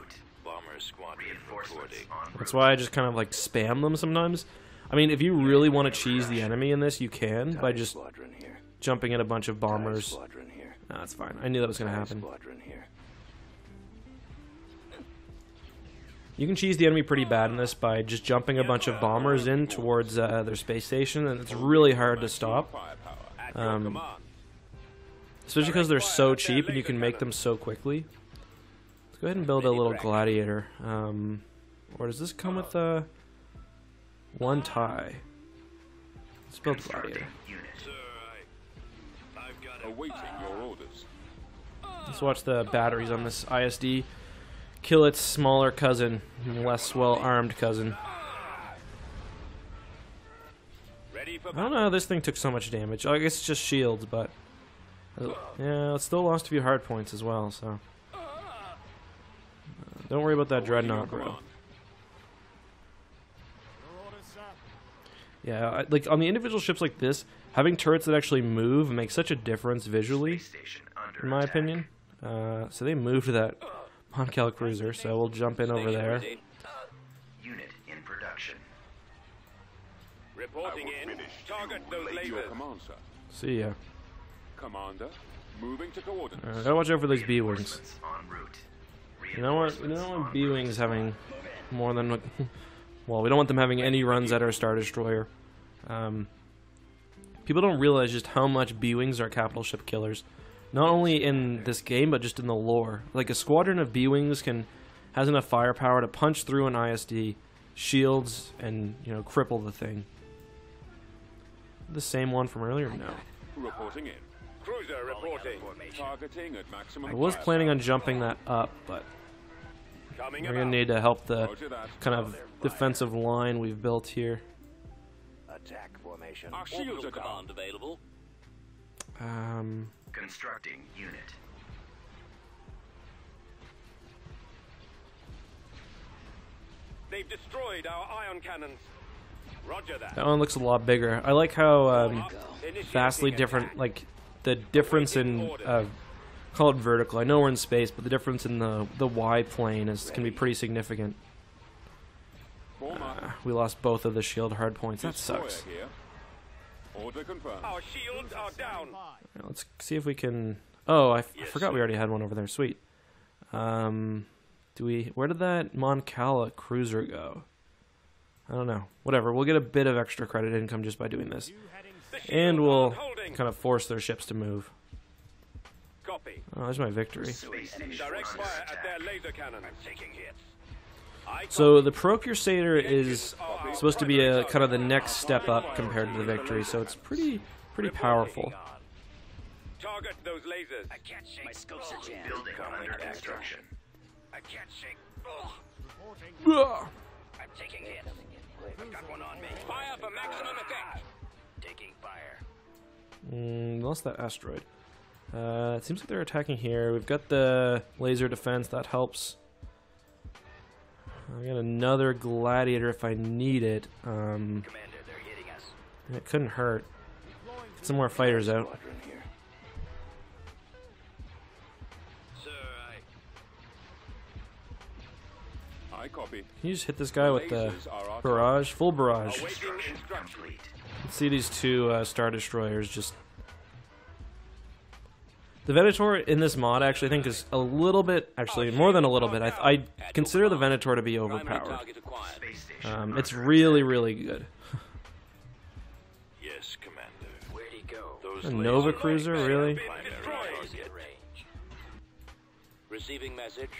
Bomber squadron reporting. That's why I just kind of like spam them sometimes. I mean, if you really want to cheese the enemy in this, you can by just jumping at a bunch of bombers. Nah, that's fine. I knew that was going to happen. You can cheese the enemy pretty bad in this by just jumping a bunch of bombers in towards their space station, and it's really hard to stop. Especially because they're so cheap and you can make them so quickly. Let's go ahead and build a little gladiator. Or does this come with one tie? Let's build a gladiator. Let's watch the batteries on this ISD kill its smaller cousin, less well-armed cousin. I don't know how this thing took so much damage. I guess it's just shields, but yeah, it still lost a few hard points as well, so don't worry about that dreadnought, bro. Yeah, like on the individual ships like this, having turrets that actually move makes such a difference visually, in my opinion. So they moved that Moncal cruiser, so we'll jump in over there. Unit in production. Reporting in. Target those lasers. See ya. Commander, moving to coordinates. Gotta watch out for those B-wings. You know what? You don't want B-wings having more than well, we don't want them having any runs at our Star Destroyer. People don't realize just how much B-wings are capital ship killers. Not only in this game, but just in the lore. Like, a squadron of B-wings has enough firepower to punch through an ISD, shields, and, you know, cripple the thing. The same one from earlier? No. Reporting in. Cruiser reporting. Targeting at maximum. I was planning on jumping that up, but we're gonna need to help the kind of defensive line we've built here. Attack formation. Our shields are command available. Constructing unit. They've destroyed our ion cannons. Roger that. That one looks a lot bigger. I like how vastly different, like the difference in call it vertical. I know we're in space, but the difference in the Y plane can be pretty significant. We lost both of the shield hard points. That sucks. Order confirmed. Our shields are down. Right, let's see if we can. Oh, I forgot we already had one over there. Sweet. Where did that Moncala cruiser go? I don't know. Whatever. We'll get a bit of extra credit income just by doing this, and we'll kind of force their ships to move. Copy. Oh, there's my victory. Direct fire at their laser cannons. Taking hits. So the Pro Crusader is supposed to be a kind of the next step up compared to the Victory, so it's pretty powerful. Target those lasers. I can't shake. My scopes are jammed. Building under construction. I can't shake. I'm taking hits. I've got one on me. Fire for maximum effect. Taking fire. Lost that asteroid. It seems like they're attacking here. We've got the laser defense, that helps. I got another gladiator if I need it. Commander, they're hitting us. It couldn't hurt. Get some more fighters out. Sir, I copy. Can you just hit this guy with the barrage? Full barrage. Awaiting instructions. Let's see these two Star Destroyers just... The Venator in this mod, actually, I think is a little bit... Actually, more than a little bit. I consider the Venator to be overpowered. It's really, really good. Yes, Commander. Where'd he go? Those A Nova Cruiser, really? Receiving message.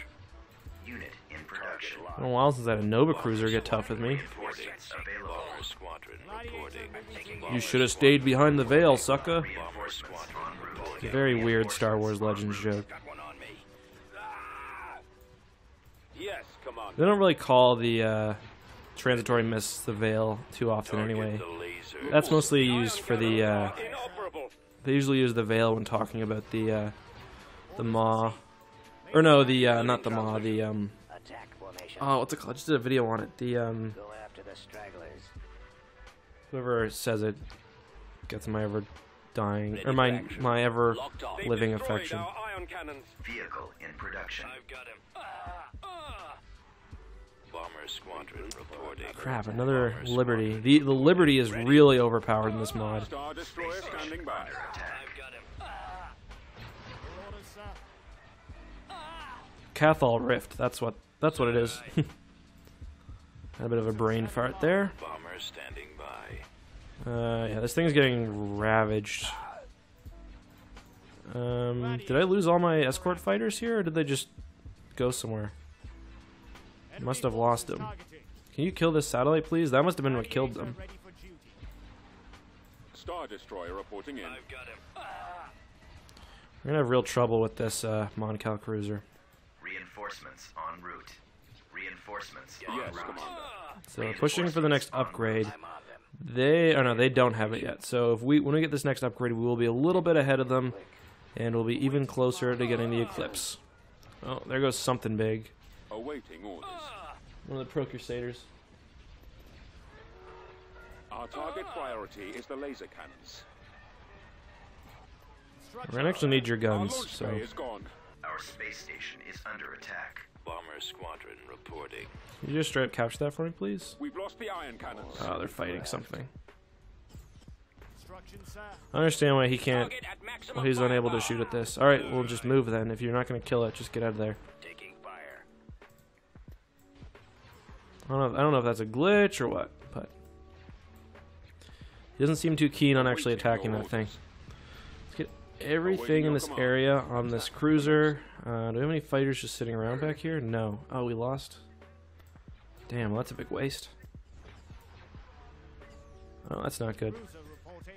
Unit in production. It's been a while since I had a Nova Cruiser get tough with me. Reinforcements available. Bomber squadron reporting. You should have stayed behind the veil, sucker. Bomber squadron reporting. It's a very weird Star Wars Legends joke. Got one on me. Yes, Commander. They don't really call the transitory mists the veil too often anyway. The laser. That's mostly used for the... Inoperable. They usually use the veil when talking about the Maw. Or no, not the Maw, the, Attack formation. oh, what's it called? I just did a video on it. The, Go after the stragglers. whoever says it gets my ever dying, or my ever living affection. Ion cannons. Vehicle in production. I've got him. Bomber squadron reporting. Crap, another Liberty. The Liberty is really overpowered in this mod. Star Destroyer standing by. Under attack. I've got him. Orders, sir. Cathal Rift, that's what it is. Had a bit of a brain fart there. Bomber standing by. Yeah, this thing's getting ravaged. Did I lose all my escort fighters here, or did they just go somewhere? Must have lost them. Can you kill this satellite, please? That must have been what killed them. Star Destroyer reporting in. I've got him. We're gonna have real trouble with this Moncal cruiser. Reinforcements en route. Reinforcements en Yes, route. Commander. So we're pushing for the next upgrade. They, oh no, they don't have it yet. So when we get this next upgrade, we will be a little bit ahead of them, and we'll be even closer to getting the Eclipse. Oh, there goes something big. Awaiting orders. One of the Pro Crusaders. Our target priority is the laser cannons. We're gonna actually need your Our guns. launch So bay is gone. Our space station is under attack. Bomber squadron reporting. can you just straight up capture that for me, please? We've lost the ion cannons. Oh, they're fighting something. Instructions, sir. I understand why he can't. Target at maximum Well, he's unable to firepower. shoot at this. All right, we'll just move then. If you're not gonna kill it, just get out of there. Taking fire. I don't know if that's a glitch or what, but he doesn't seem too keen on actually attacking that thing. Let's get everything in this area on this cruiser. Do we have any fighters just sitting around back here? No. Oh, we lost. Damn, well, that's a big waste. Oh, that's not good. Cruiser reporting.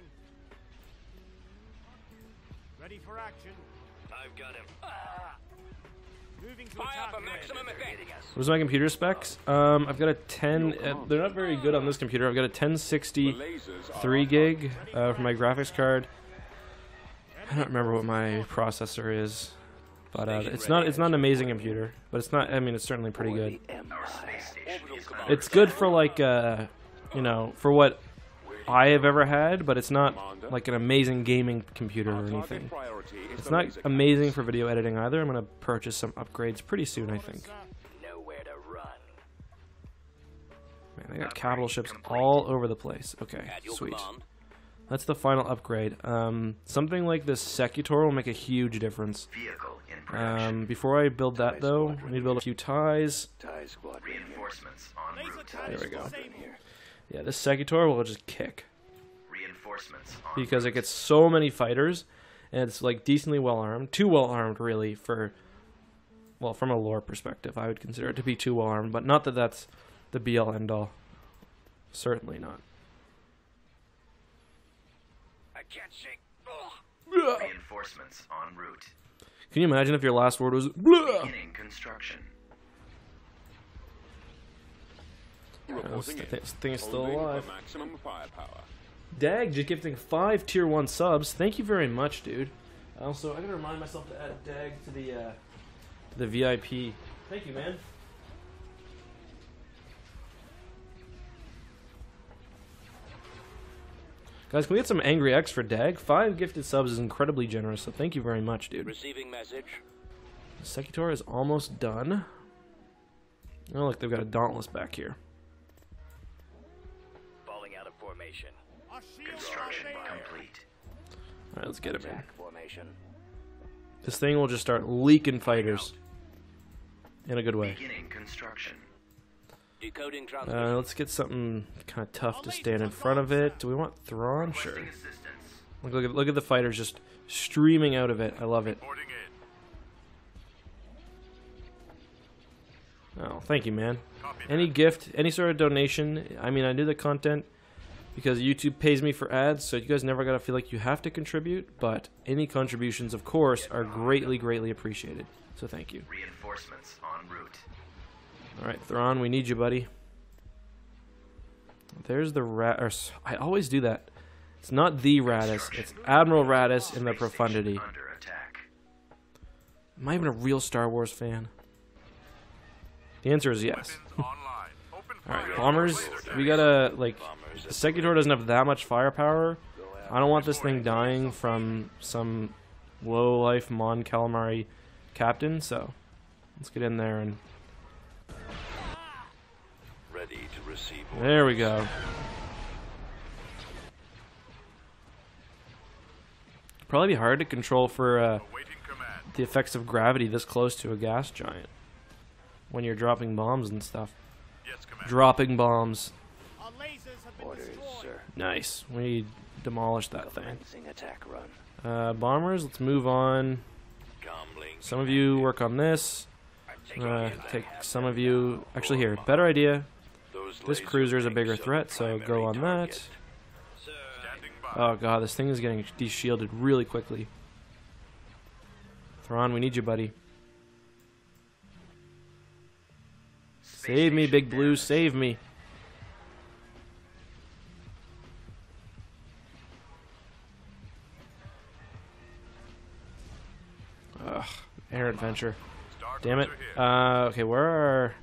Ready for action. I've got him. Moving to Fire attack. for maximum effect. What's my computer specs? I've got a 10. They're not very good on this computer. I've got a 1060 The lasers are 3 gig for my graphics card. I don't remember what my processor is, but it's not an amazing computer, but it's not. I mean, it's certainly pretty good. Our space station is under It's good for like you know, for what I have ever had, but it's not like an amazing gaming computer or Our target anything. priority is It's the not laser amazing for video editing either. I'm gonna purchase some upgrades pretty soon, I think. Nowhere to run. Man, they got capital ships all over the place. Okay, At your sweet. command. That's the final upgrade. Something like this Secutor will make a huge difference. vehicle in production. Before I build that, though, I need to build a few ties. TIE squadron here. Reinforcements en Laser route. cannons There we go. disabled. Here. Yeah, this Secutor will just kick Reinforcements en because it route. gets so many fighters, and it's like decently well armed. Too well armed, really, for, well, from a lore perspective, I would consider it to be too well armed, but not that that's the be-all end-all. Certainly not. I can't shake. Reinforcements en route. Can you imagine if your last word was "Blah"? Beginning construction. Reporting in. This thing is still Holding for alive. maximum firepower. Dag just gifting 5 tier 1 subs. Thank you very much, dude. Also, I gotta remind myself to add Dag to the VIP. Thank you, man. Guys, can we get some Angry X for Dag? 5 gifted subs is incredibly generous, so thank you very much, dude. Receiving message. Secutor is almost done. Oh, look, they've got a Dauntless back here. Falling out of formation. Our shields Construction are there. complete. Alright, let's get him in. Attack formation. This thing will just start leaking fighters. In a good way. Beginning construction. Decoding transmission. Let's get something kind of tough to stand in front of it. Do we want Thrawn? Sure. Requesting assistance. Look at the fighters just streaming out of it. I love it. Reporting in. Oh, thank you, man. Copy Any gift, any sort of donation. I mean, I do the content because YouTube pays me for ads, so you guys never gotta feel like you have to contribute. But any contributions, of course, are greatly, greatly appreciated. So thank you. Reinforcements en route. All right, Thrawn, we need you, buddy. There's the I always do that. It's not the Radis, it's Admiral Radis in the Profundity. Under attack. Am I even a real Star Wars fan? The answer is yes. Weapons online. Open fire. Alright, bombers, we gotta, like, the Secutor doesn't have that much firepower. I don't want this thing dying from some low-life Mon Calamari captain, so let's get in there and... Ready to receive There we go. Probably be hard to control for Awaiting command. the effects of gravity this close to a gas giant when you're dropping bombs and stuff. Yes, command. Dropping bombs. Our lasers have been Orders, destroyed. sir. Nice. We demolished that thing. Commencing attack run. Bombers, let's move on. Gambling. Some of you work on this. Take some of you... Actually, here. Better idea. This cruiser is a bigger threat, so go on that. Standing by. Oh god, this thing is getting de-shielded really quickly. Thrawn, we need you, buddy. Save me, Big Blue, save me. Ugh, air adventure. Star Damn it. Cruiser here. Okay, where are our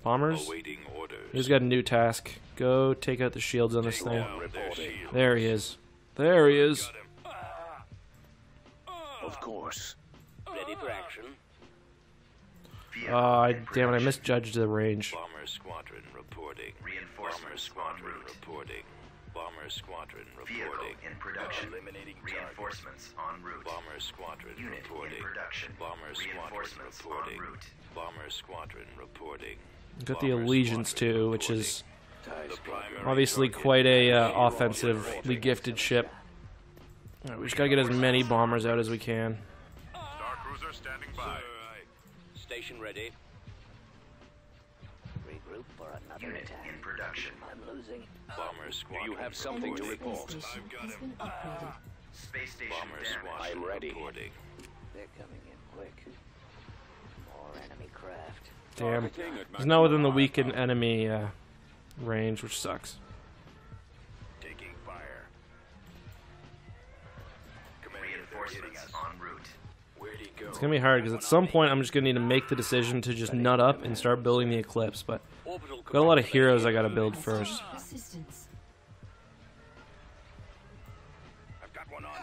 bombers? Awaiting orders. He's got a new task. Go take out the shields on this thing. Down their shields. There he is. There he is. Of course. Ready for action. Damn it, I misjudged the range. Bomber squadron reporting. Bomber Reinforcements en squadron route. reporting. Bomber squadron Vehicle reporting. in production. Eliminating Reinforcements en route. Bomber squadron Unit reporting. in production. Bomber squadron Reinforcements en reporting. route. Bomber squadron reporting. Got the Bomber Allegiance squadron too, which reporting. is The primary obviously target quite a is offensively gifted ship. Alright, we just gotta get as many bombers out as we can. Star Cruiser standing by. Station ready. Regroup for another Unit attack. in production. I'm losing. Bomber squadron. have something to Space report? station has been upgraded. Space station Bomber damaged. squadron I'm ready. reporting. They're coming in quick. More enemy craft. Damn. He's not within the weakened enemy range, which sucks. Taking fire. Reinforcements en route. Where'd he go? It's gonna be hard because at some point I'm just gonna need to make the decision to just nut up and start building the Eclipse, but Orbital got a lot of command heroes I ready. gotta build first. Assistance. I've got one on me.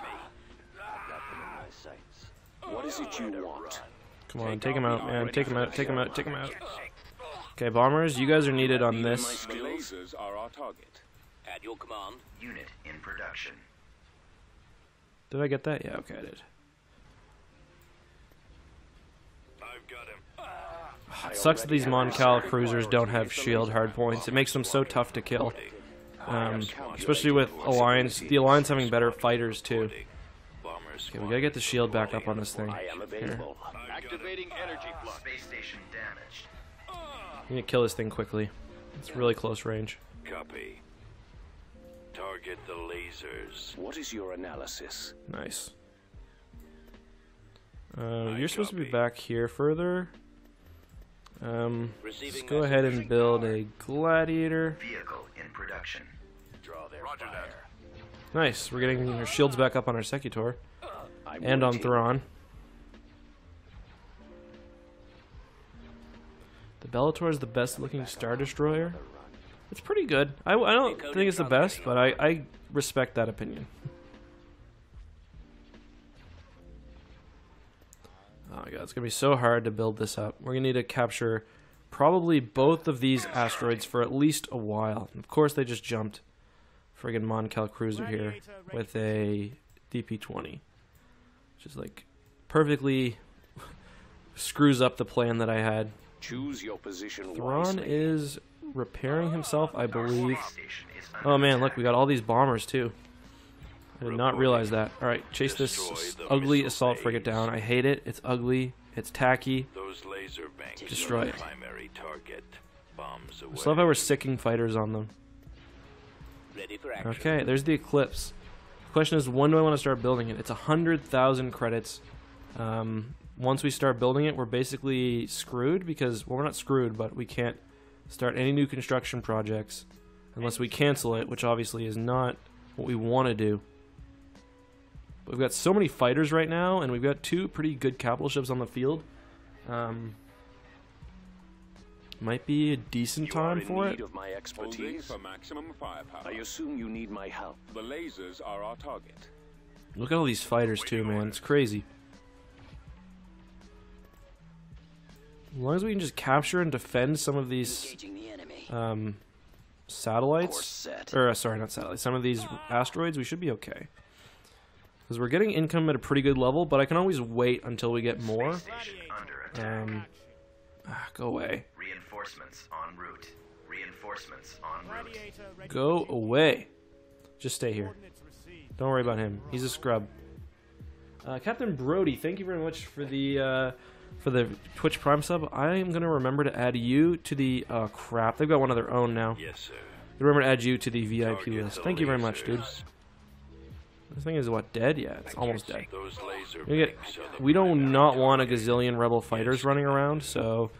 Got them in my sights. What is it you want? Come on, take him out, man. Take him out, take him out, take him out. Okay, bombers, you guys are needed on this. The lasers are our target. At your command. Unit in production. Did I get that? Yeah, okay, I did. I've got him. It sucks that these Mon Cal cruisers don't have shield hardpoints. It makes them so tough to kill. Especially with Alliance. The Alliance having better fighters, too. Bomber Okay, we gotta get the shield back up on this thing. I am Here. available. Activating energy flux. Space station damaged. We need to kill this thing quickly. It's really close range. Copy. Target the lasers. What is your analysis? Nice. You're supposed to be back here further. Let's go ahead and build a gladiator. Vehicle in production. Draw their Roger that. fire. Nice. We're getting our shields back up on our Secutor I'm and on waiting. Thrawn. The Bellator is the best looking Star Destroyer. It's pretty good. I don't think it's the best, but I respect that opinion. Oh my god, it's gonna be so hard to build this up. We're gonna need to capture probably both of these asteroids for at least a while. Of course, they just jumped friggin' Moncal cruiser here with a DP-20, which is like perfectly screws up the plan that I had. Choose your position Thrawn wisely. is repairing himself, I believe. Oh man, look, we got all these bombers too. I did not realize that. Alright, chase this ugly assault frigate down. I hate it. It's ugly. It's tacky. Those laser banks Destroy are it. the primary target. Bombs away. I still love how we're sicking fighters on them. Ready for action. Okay, there's the Eclipse. The question is, when do I want to start building it? It's 100,000 credits. Once we start building it, we're basically screwed because, well, we're not screwed, but we can't start any new construction projects unless we cancel it, which obviously is not what we want to do. But we've got so many fighters right now, and we've got 2 pretty good capital ships on the field. Might be a decent time for it. Of my expertise. For maximum firepower. I assume you need my help. The lasers are our target. Look at all these fighters too, man. It's crazy. As long as we can just capture and defend some of these Engaging the enemy. satellites, or sorry, not satellites, some of these asteroids, we should be okay. Because we're getting income at a pretty good level, but I can always wait until we get more. Go away. Reinforcements en route. Reinforcements en route. Gladiator ready. Go away. Just stay here. Coordinates received. Don't worry about him. He's a scrub. Captain Brody, thank you very much for the Twitch Prime sub. I am gonna remember to add you to the crap. They've got one of their own now. Yes, sir. Remember to add you to the VIP Target list. the Thank you very much, lasers. dude. This thing is what, dead? Yeah, it's almost dead. Those laser We banks are the we don't primary not want a target. gazillion rebel fighters running around, so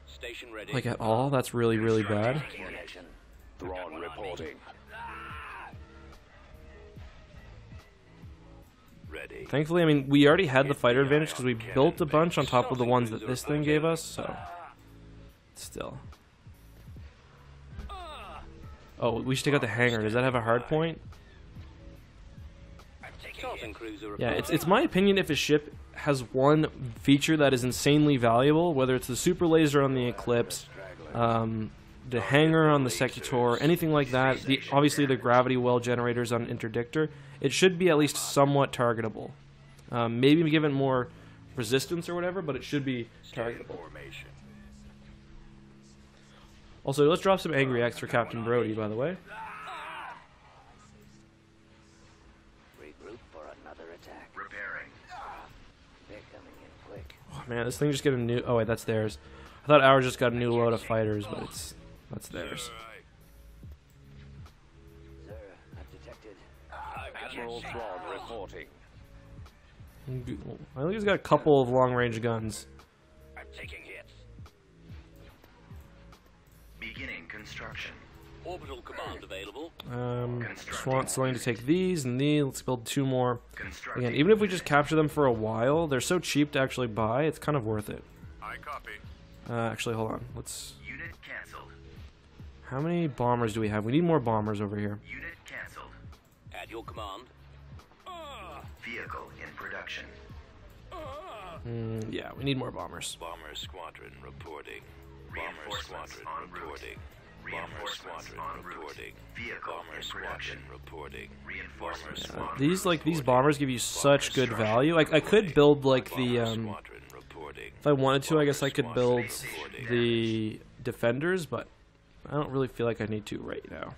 Station ready. like at all, that's really really bad. Connection. Thrawn reporting. Ready. Thankfully, I mean, we already had the fighter advantage because we built a bunch on top of the ones that this thing gave us, so still. Oh, we should take out the hangar. Does that have a hard point? Charlton cruiser Yeah, reporting. it's my opinion if a ship has one feature that is insanely valuable, whether it's the super laser on the Eclipse, the hangar on the Secutor, anything like that, obviously the gravity well generators on Interdictor, it should be at least somewhat targetable. Maybe give it more resistance or whatever, but it should be targetable. Formation. Also, let's drop some Angry X for Captain Brody, by the way. Regroup for another attack. Repairing. They're coming in quick. Oh man, this thing just got a new... Oh wait, that's theirs. I thought ours just got a new load of fighters, but that's theirs. Sir, I've detected. Admiral Thrawn reporting. I think he's got a couple of long-range guns. I'm taking hits. Beginning construction. Orbital command available. Just want something to take these and these. Let's build 2 more. Constructing. Again, even if we just capture them for a while, they're so cheap to actually buy, it's kind of worth it. I copy. Actually, hold on. Let's... Unit cancelled. How many bombers do we have? We need more bombers over here. Unit cancelled. At your command. Vehicle in production. Yeah, we need more bombers. Bomber squadron reporting. Bomber Reinforcements squadron en route. reporting. Bomber Reinforcements squadron en route. reporting. Vehicle Bomber in squadron production. reporting. Reinforcements Bomber en These route. these bombers give you such good value. I could build like the squadron reporting. if I wanted to, I guess I could build the defenders, but I don't really feel like I need to right now.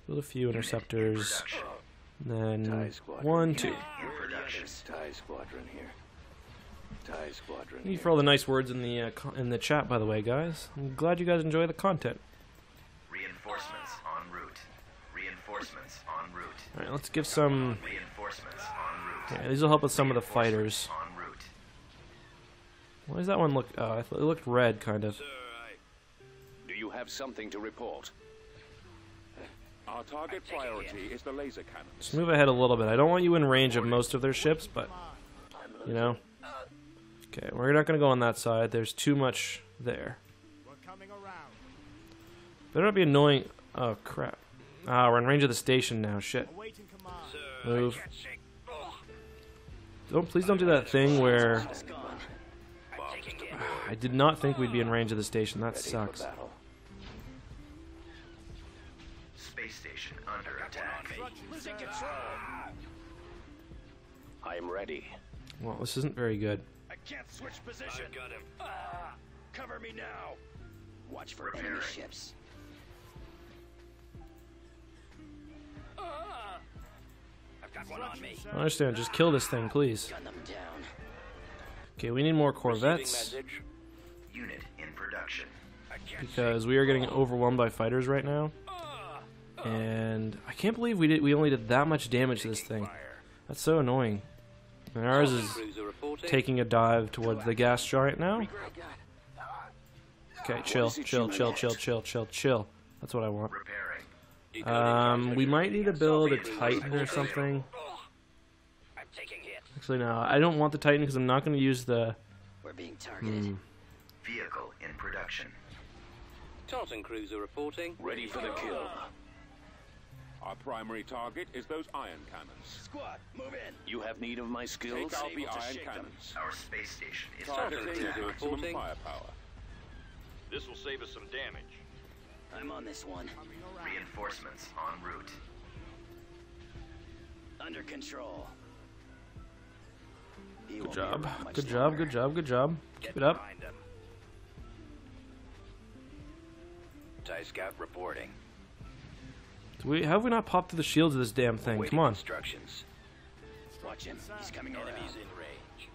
Build a few interceptors, then TIE squadron. 1, 2. In production. TIE squadron here. TIE squadron Thank you here. for all the nice words in the chat, by the way, guys. I'm glad you guys enjoy the content. Reinforcements en route. Reinforcements en route. All right, let's give some. Reinforcements en route. Yeah, these will help with some of the fighters. En route. Why does that one look? Oh, I thought it looked red, kind of. Do you have something to report? Our target priority is the laser cannons. Just move ahead a little bit. I don't want you in range of most of their ships, but you know. Okay, we're not gonna go on that side. There's too much there. We're coming around. Better not be annoying. Oh crap! Ah, we're in range of the station now. Shit. Awaiting command. Move. Please don't do that thing where I did not think we'd be in range of the station. That sucks. Space station under attack. Losing control. I am ready. Well, this isn't very good. I can't switch position. Got him. Cover me now. Watch for enemy ships. I've got one on me. I understand. Just kill this thing, please. Gun them down. Okay, we need more Receiving Corvettes message. Unit in production. I can't because we are getting overwhelmed by fighters right now. And I can't believe we only did that much damage to this thing. That's so annoying. And ours is cruiser reporting. taking a dive towards the gas giant now. Okay, chill. That's what I want. Repairing. Decoding We might need to build a Titan or something. I'm taking hit. Actually, no, I don't want the Titan because I'm not going to use the... We're being targeted. Vehicle in production. Tartan cruiser reporting. Ready for the kill. Our primary target is those iron cannons. Squad, move in. You have need of my skills? Take out the able to iron shake them. cannons. Our space station is Target under Targeting. attack. maximum Reporting. firepower. This will save us some damage. I'm on this one. Reinforcements en route. Under control. He Good won't be job. around much Good job, longer. good job, good job. Get Keep it up. behind them. TIE scout reporting. Have we not popped through the shields of this damn thing? Awaiting Come on. Instructions. Watch him. He's coming around. Enemies in range.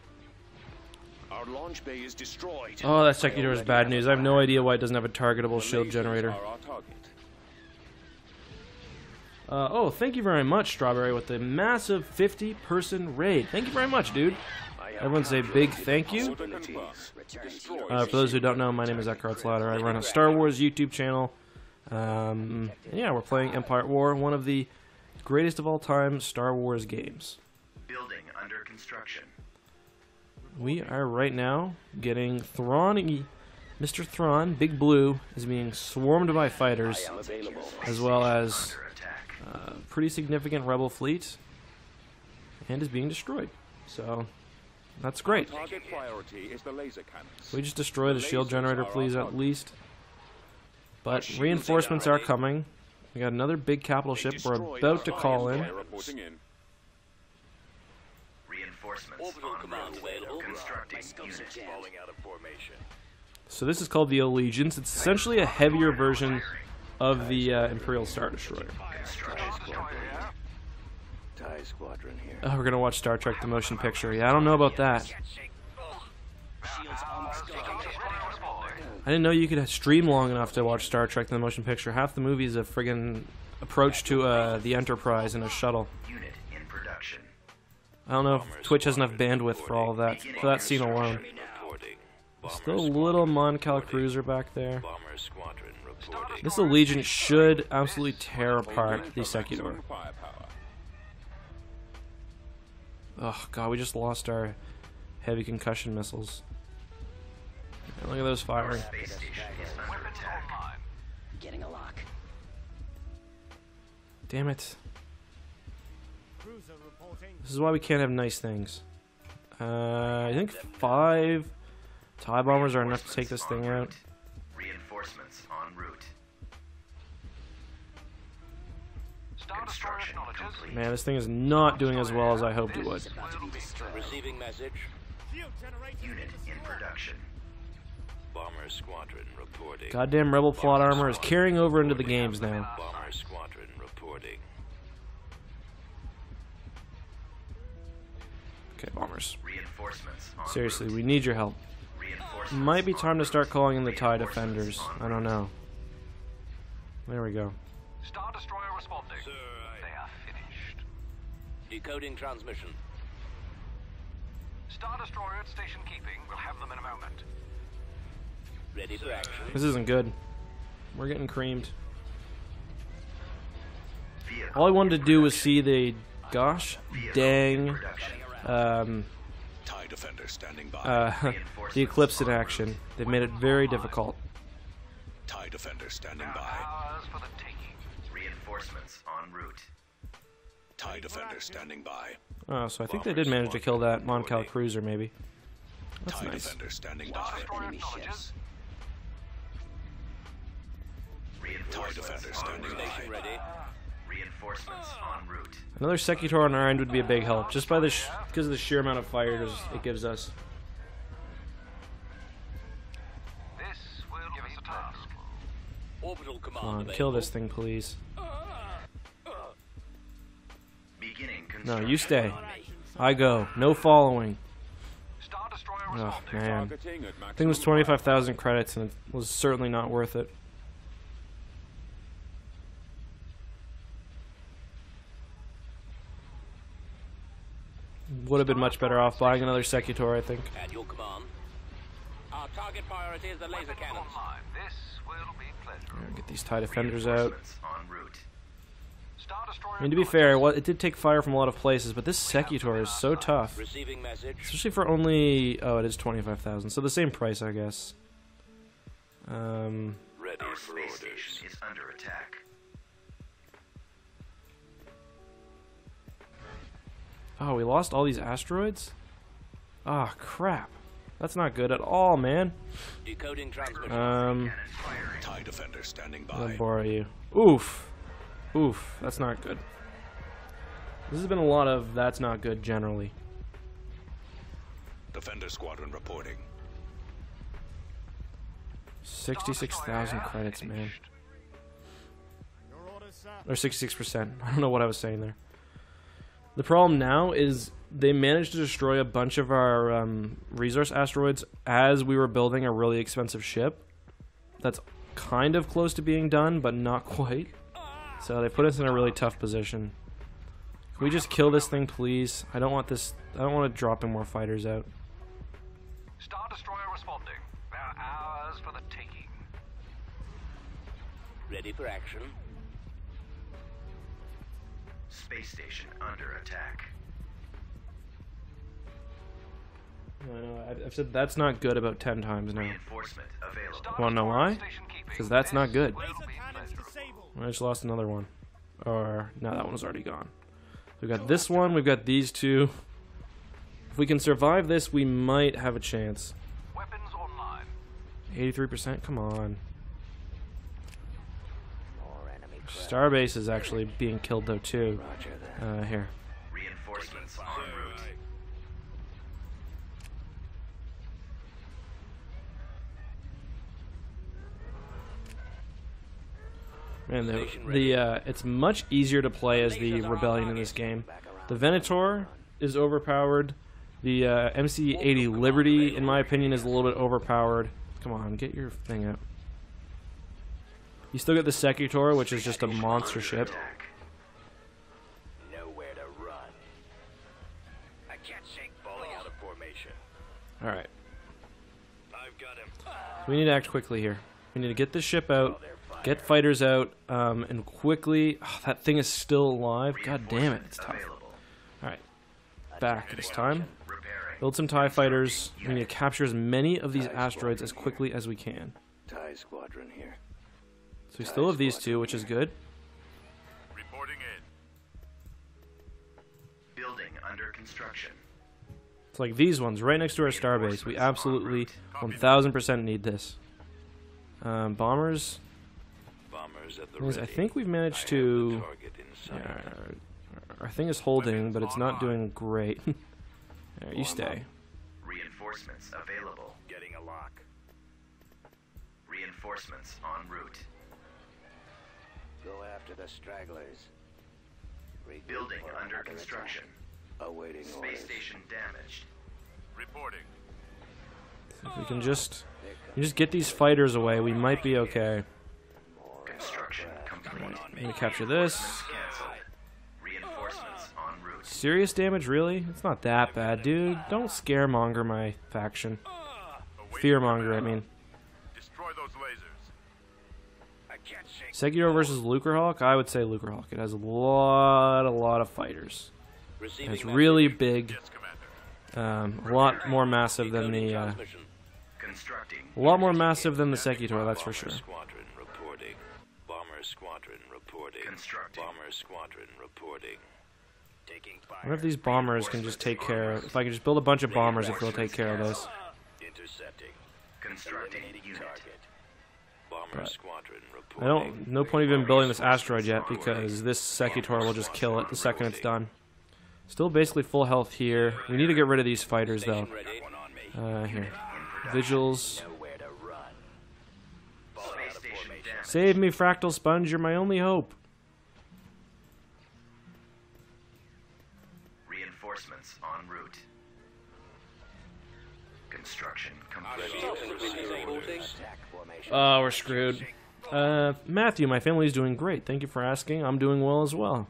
Our launch bay is destroyed. Oh, that Secutor is bad news. I have no idea why it doesn't have a targetable shield Lasers generator. are our target. Oh, thank you very much, Strawberry, with the massive 50-person raid. Thank you very much, dude. Everyone say big thank you. Order confirmed. Destroy. For those who don't know, my name is Eckhart Slaughter. I run a Star Wars YouTube channel. And yeah, we're playing Empire at War, one of the greatest of all time Star Wars games. Building under construction. We are right now getting Thrawn. Mr. Thrawn, Big Blue, is being swarmed by fighters, as well as Under attack. a pretty significant rebel fleet, and is being destroyed. So, that's great. Target priority is the laser cannons. We just destroy the shield generator, please, at least. But reinforcements are coming. We got another big capital ship we're about to call in. Fire reporting in. Reinforcements Orbital en command route. available. Constructing unit. Falling out of formation. So this is called the Allegiance. It's essentially a heavier version of the Imperial Star Destroyer. TIE squadron here. Oh, we're gonna watch Star Trek: The Motion Picture. Yeah, I don't know about that. Shields almost gone. I didn't know you could stream long enough to watch Star Trek: The Motion Picture. Half the movie is a friggin' approach to the Enterprise in a shuttle. Unit in production. I don't know if Twitch has enough bandwidth for all of that, for that scene alone. Reporting. Still a little Moncal cruiser back there. Bomber squadron reporting. This Allegiance should absolutely tear apart the Secutor. Maximum firepower. Oh god, we just lost our heavy concussion missiles. And look at those firing. Space station is under attack. Getting a lock. Damn it. Cruiser reporting. This is why we can't have nice things. I think 5 TIE bombers are enough to take this thing out. Reinforcements en route. Construction complete. Man, this thing is not doing as well as I hoped it would. About to be destroyed. Receiving message. Shield generator. Unit in production. Bomber squadron reporting. Goddamn Rebel plot armor is carrying over into the games now. Bomber squadron reporting. Okay, bombers. Reinforcements en Seriously, route. we need your help. Reinforcements Might be en time to route. start calling in the TIE Reinforcements Defenders. en I don't route. know. There we go. Star Destroyer responding. Sir, They are finished. decoding transmission. Star Destroyer at station keeping. We'll have them in a moment. Ready for action. This isn't good. We're getting creamed. Vehicle All I wanted in to do was production. see the gosh dang Production. TIE Defender standing by. the Eclipse in action. They've made it very difficult. TIE Defender standing by. Ours for the taking. Reinforcements en route. TIE Defender standing by. Oh, so I think they did manage to kill that Moncal cruiser, maybe. That's TIE nice. defender standing Star by. Destroyer Enemy acknowledges. ships. TIE Reinforcements defender en standing route. Station ready. Reinforcements en route. Another Secutor on our end would be a big help, just by the because of the sheer amount of fighters it gives us. This will give us a task. Orbital command Come on, available. kill this thing, please. Beginning No, construction. you stay. I go. No following. Star Destroyer Oh responding. man, Targeting at I think it was maximum 25,000 credits, and it was certainly not worth it. Would have been much better off buying another Secutor, I think. At your command. Our target priority is the laser Weapons cannons. online. This will be pleasurable. Get these TIE defenders out. Reinforcements en route. Star Destroyer I mean, to be fair, it did take fire from a lot of places, but this Secutor is so tough. Receiving message. Especially for only... Oh, it is 25,000, so the same price, I guess. Ready Our for space orders. station is under attack. Oh, we lost all these asteroids? Ah, crap. That's not good at all, man. Decoding transmission. Cannon firing. TIE defender standing I'll by. borrow you. Oof. Oof. That's not good. This has been a lot of that's not good generally. Defender squadron reporting. 66,000 credits, man. Your orders, sir. Or 66%. I don't know what I was saying there. The problem now is they managed to destroy a bunch of our resource asteroids as we were building a really expensive ship. That's kind of close to being done, but not quite. So they put us in a really tough position. Can we just kill this thing, please? I don't want this. I don't want to drop in more fighters out. Star Destroyer responding. There are hours for the taking. Ready for action. Space station under attack. I know. I've said that's not good about 10 times now. Reinforcement available. Star Wanna know Destroyer why? station keeping. Because that's not This good. will Laser be cannons pleasurable. disabled. I just lost another one. Or, no, that one was already gone. We've got this one, we've got these two. If we can survive this, we might have a chance. Weapons online. 83%? Come on. More enemy craft. Starbase is actually being killed, though, too. Roger that. Here. Reinforcements en route. Man, it's much easier to play as the Rebellion in this game. The Venator is overpowered. The MC-80 Liberty, in my opinion, is a little bit overpowered. Come on, get your thing out. You still get the Secutor, which is just a monster ship. Attack. Nowhere to run. I can't shake falling out of formation. Alright. I've got him. We need to act quickly here. We need to get this ship out, get fighters out, and quickly... Oh, that thing is still alive. God damn it, it's tough. Available. Alright. Back this time. Repairing. Build some TIE fighters. We need to capture as many of these asteroids as quickly as we can. TIE squadron here. So we still have these two, which is good. Reporting in. Building under construction. It's like these ones right next to our starbase. We absolutely 1000% need this. Bombers. Bombers at the Things I ready. think we've managed I have to... the target in sight. Our thing is holding, but it's not doing great. There, you stay. Reinforcements available. Getting a lock. Reinforcements en route. Go after the stragglers. Regroup Building for under another construction. attack. Awaiting Space orders. station damaged. Reporting. If we can just get these fighters away, we might be okay. Construction complete. I'm gonna capture this. Cancelled. Reinforcements en route. Serious damage, really? It's not that bad, dude. Don't scaremonger my faction. Fearmonger, I mean. Destroy those lasers. I can't shake. Secutor versus Lucrehawk? I would say Lucrehawk. It has a lot of fighters. Receiving It's message. really big. Yes, Commander. A lot more massive than Decoding the transmission. Constructing. a lot more massive than the Secutor, that's for sure. Bomber squadron reporting. Bomber squadron reporting. Constructing. Bomber squadron reporting. Taking fire. I wonder if these bombers can just take care. If I can just build a bunch of bombers, if they'll take care of this. Constructing unit. Bomber squadron I don't. No point even building this asteroid yet because this Secutor will just kill it the second it's done. Still basically full health here. We need to get rid of these fighters though. Here, Vigils. Save me, Fractal Sponge. You're my only hope. Reinforcements en route. Construction complete. Oh, we're screwed. Matthew, my family's doing great. Thank you for asking. I'm doing well as well.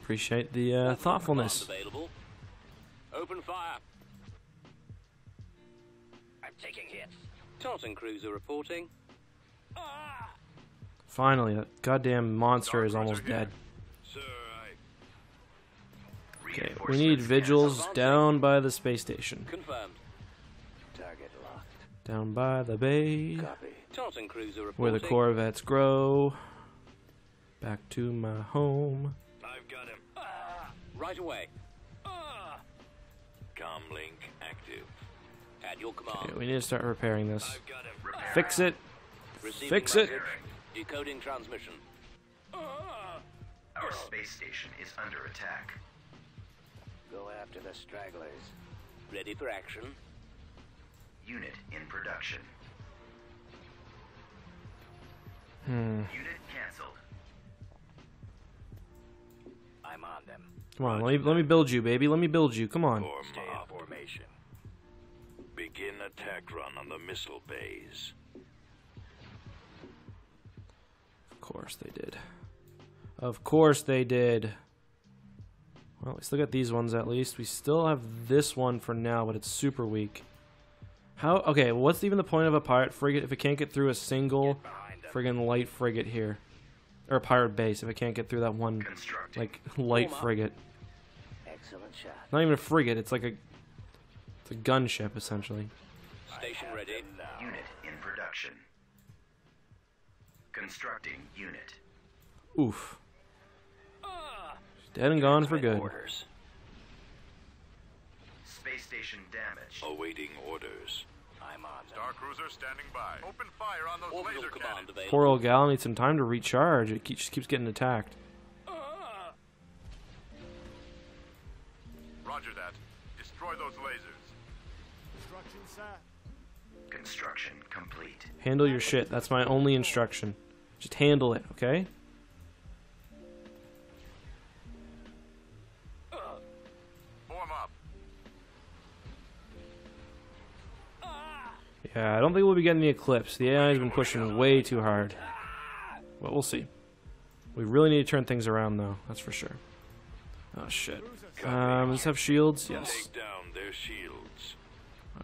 Appreciate the thoughtfulness. Open fire. I'm taking hits. Tartan cruiser reporting. Finally, that goddamn monster is almost dead. Okay, we need Vigils down by the space station. Confirmed. Target locked. Down by the bay. Copy. Tartan cruiser reporting. Where the Corvettes grow. Back to my home. I've got him. Right away. Comlink active. At your command. Okay, we need to start repairing this. I've got him. Fix it. Receiving Fix it. message. Decoding transmission. Our space station is under attack. Go after the stragglers. Ready for action. Unit in production. Hmm. Unit cancelled. I'm on them. Come on, let me build you, baby. Let me build you. Come on. Stay in formation. Begin attack run on the missile bays. Of course they did. Of course they did. Well, we still got these ones at least. We still have this one for now, but it's super weak. How? Okay, what's even the point of a pirate frigate if it can't get through a single friggin' light frigate here? Or a pirate base if it can't get through that one, like, light frigate. Excellent shot. Not even a frigate, it's like a gunship, essentially. Station ready. Unit in production. Constructing unit. Oof. Dead and gone for good. Orders. Space station damaged. Awaiting orders. I'm on them. Star Cruiser standing by. Open fire on those Orbital laser command cannons. available. Poor old gal needs some time to recharge. It just keeps getting attacked. Roger that. Destroy those lasers. Construction, sir. Construction complete. Handle your shit. That's my only instruction. Just handle it, okay? Form up. Yeah, I don't think we'll be getting the Eclipse. The AI has been pushing way too hard. But we'll see. We really need to turn things around, though. That's for sure. Oh, shit. Does this have shields? Yes. Take down their shields.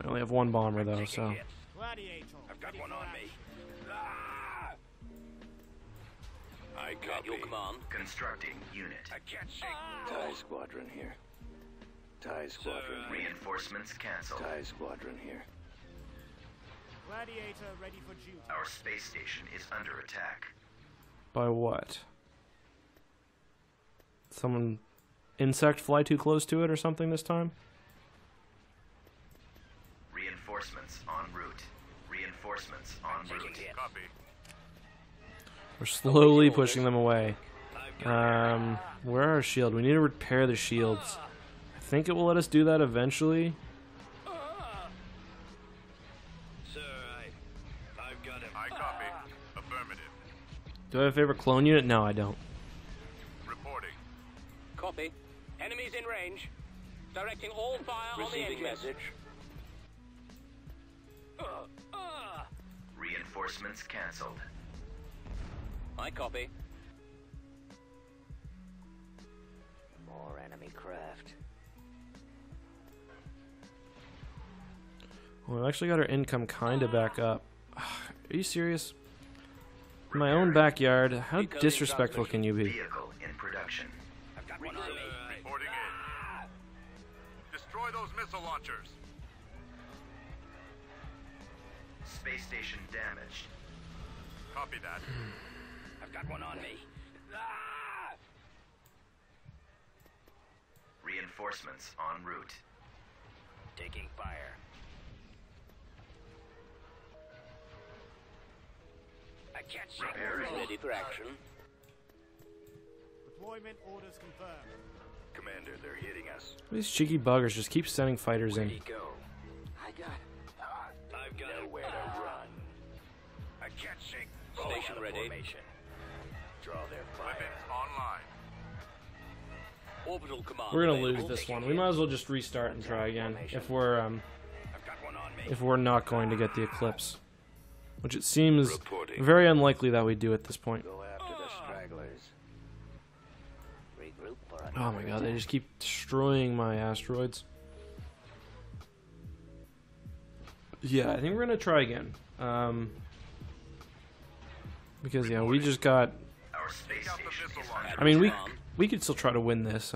I only have one bomber, though, so... Gladiator. I've got one on me. I At copy. your command. Constructing unit. I can't shake. TIE squadron here. TIE squadron. Reinforcements cancelled. TIE squadron here. Gladiator ready for duty. Our space station is under attack. By what? Someone... insect fly too close to it or something this time? Reinforcements en route. Reinforcements en route. Copy. We're slowly pushing them away. Where are our shields? We need to repair the shields. I think it will let us do that eventually. Sir, I've got him. I copy. Affirmative. Do I have a favorite clone unit? No, I don't. Reporting. Copy. Enemies in range. Directing all fire on the engine. Message. Reinforcements cancelled. I copy. More enemy craft. Well, we actually got our income kind of back up. Are you serious? In my own backyard, how disrespectful can you be? Vehicle in production. I've got one on me. Reporting in. Destroy those missile launchers. Space station damaged. Copy that. I've got one on me. Reinforcements en route. Taking fire. I can't see. Ready for action. Deployment orders confirmed. Commander, they're hitting us. These cheeky buggers just keep sending fighters in. Go. I got it. I've got nowhere to run. I can't shake. Station ready. Draw their fire. Weapons online. Orbital command. We're gonna available. lose this one. We might as well just restart and try again if I've got one on me. we're not going to get the Eclipse, which it seems Reporting. very unlikely that we do at this point. Go after the stragglers. Regroup for a Oh my god, they just keep destroying my asteroids. Yeah, I think we're gonna try again. Because yeah, we just got. Our space station is under I mean, we could still try to win this.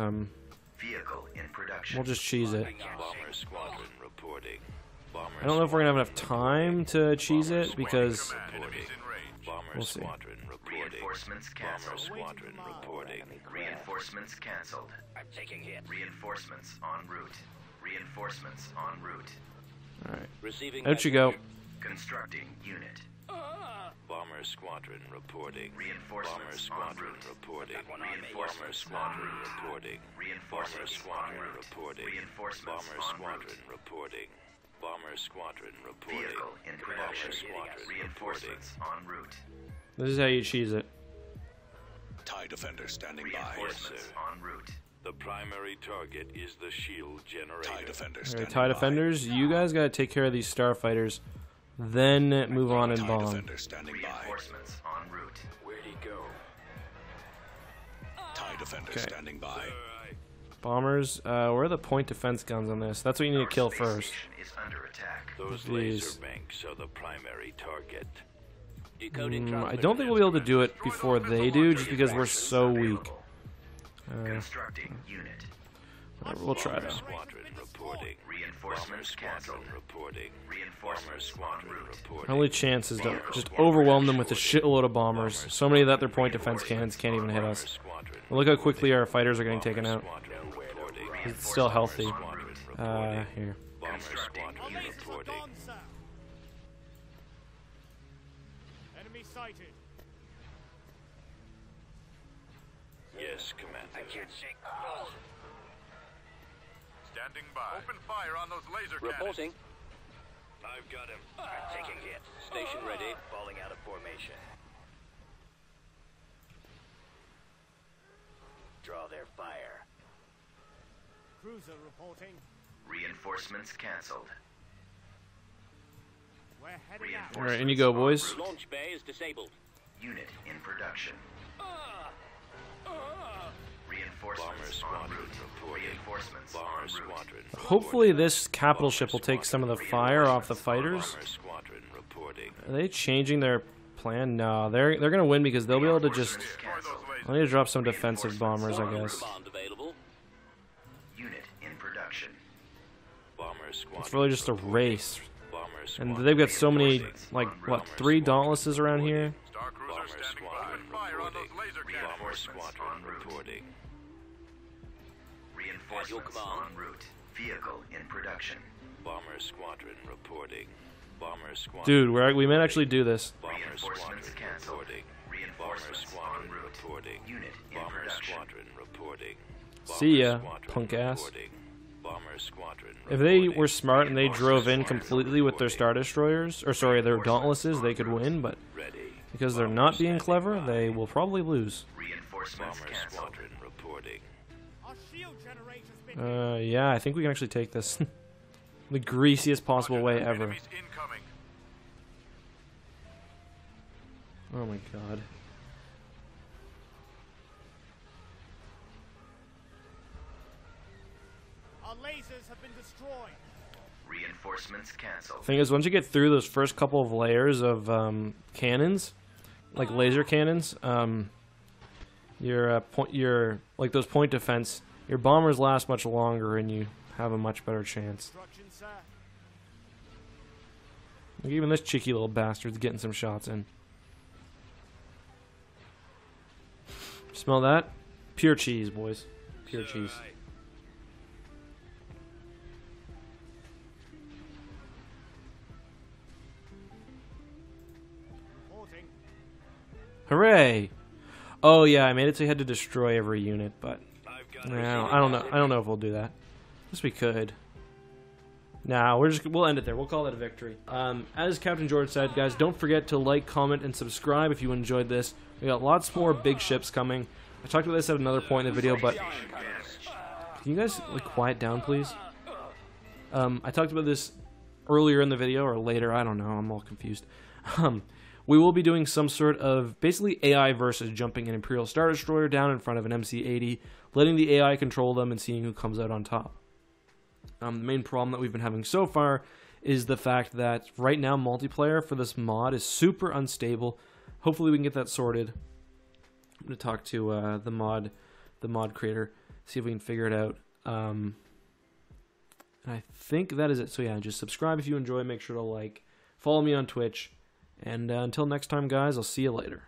vehicle in production. We'll just cheese it. Bomber squadron reporting. Bomber I don't know if we're gonna have enough time to cheese it because Enemies in range. Bomber We'll see. squadron reporting. Reinforcements Bomber canceled. squadron reporting. Reinforcements canceled. I'm taking hits. Reinforcements en route. Reinforcements en route. all right, Receiving. out you go. Constructing unit. Bomber squadron reporting. Bomber Reinforcements en squadron route. reporting. Bomber Reinforcements en squadron route. reporting. Bomber Reinforcements en squadron route. reporting. Reinforcements Bomber en squadron route. reporting. Bomber squadron reporting. Vehicle in Bomber production. squadron reporting. Reinforcements en route. This is how you cheese it. TIE Defender standing by. Reinforcements sir. en route. The primary target is the shield generator. TIE Defender All standing right, TIE by. defenders, you guys gotta take care of these starfighters, then move on and TIE bomb. Defender standing by. Reinforcements en route. Where'd he go? TIE Defender Okay. standing by. Bombers, where are the point defense guns on this? That's what you need to kill Space first. station is under attack. Those These. laser banks are the primary target. Decoding. I don't think we'll be able to do it before they do, just because we're so weak. Constructing unit. We'll try Bomber though. squadron reporting. Bomber Reinforcements squadron canceled. reporting. Bomber Reinforcements en squadron route. reporting. Our only chance is to just overwhelm them with a shitload of bombers. So many that their point defense cannons can't even hit us. Squadron Look how quickly our fighters are getting taken out. squadron reporting. It's still healthy. Squadron reporting. Here. Bomber Constructing squadron unit. reporting. Enemy sighted. Yes, Commander. I can't shake. Standing by. Open fire on those laser cannons. Reporting. I've got him. I'm taking hits. Station ready. falling out of formation. Draw their fire. Cruiser reporting. Reinforcements canceled. We're heading out. All right, in you go, boys. Launch bay is disabled. Unit in production. Bomber Reinforcements en squadron route. reporting. Reinforcements Bomber en route. squadron. Hopefully this capital ship will take some of the fire off the fighters. Bomber squadron reporting. Are they changing their plan? No, they're gonna win because they'll be able to just. Destroy those lasers. I need to drop some defensive bombers, I guess. Command available. Unit in production. Bomber squadron. It's really just a race, Bomber and squadron they've got so many, reporting. like what, 3 Dauntlesses around here. Star Cruiser Bomber standing by. squadron Open fire on those reporting. laser Bomber cannons. squadron en route. reporting. Reinforcements command. en route. Vehicle in production. Bomber squadron reporting. Bomber squadron. Dude, we might actually do this. Bomber Reinforcements squadron canceled. reporting. Bomber Reinforcements squadron en route. reporting. Unit in Bomber production. squadron reporting. See ya, Bomber squadron punk ass. reporting. Bomber squadron If they reporting. were smart and they drove in completely with their Star Destroyers, or sorry, their Dauntlesses, they could win, but Ready. because they're not being clever, they will probably lose. Reinforcements Bomber canceled. squadron reporting. Our shield generator's been Yeah, I think we can actually take this. The greasiest possible way ever. Enemies incoming. Oh my god. Our lasers have been destroyed. Reinforcements canceled. Thing is, once you get through those first couple of layers of cannons, like laser cannons, your like those point defense, your bombers last much longer and you have a much better chance. Instruction, sir. Like, even this cheeky little bastard's getting some shots in. Smell that? Pure cheese, boys. Pure cheese. Reporting. Hooray! Oh yeah, I made it so you had to destroy every unit, but I don't know. I don't know if we'll do that. Guess we could. Nah, we'll end it there. We'll call it a victory. As Captain George said, guys, don't forget to like, comment, and subscribe if you enjoyed this. We got lots more big ships coming. I talked about this at another point in the video, but can you guys like quiet down, please? I talked about this earlier in the video or later. I don't know. I'm all confused. We will be doing some sort of basically AI versus jumping an Imperial Star Destroyer down in front of an MC-80, letting the AI control them and seeing who comes out on top. The main problem that we've been having so far is the fact that right now multiplayer for this mod is super unstable. Hopefully we can get that sorted. I'm going to talk to the mod creator, see if we can figure it out. And I think that is it. So yeah, just subscribe if you enjoy. Make sure to like, follow me on Twitch. And until next time, guys, I'll see you later.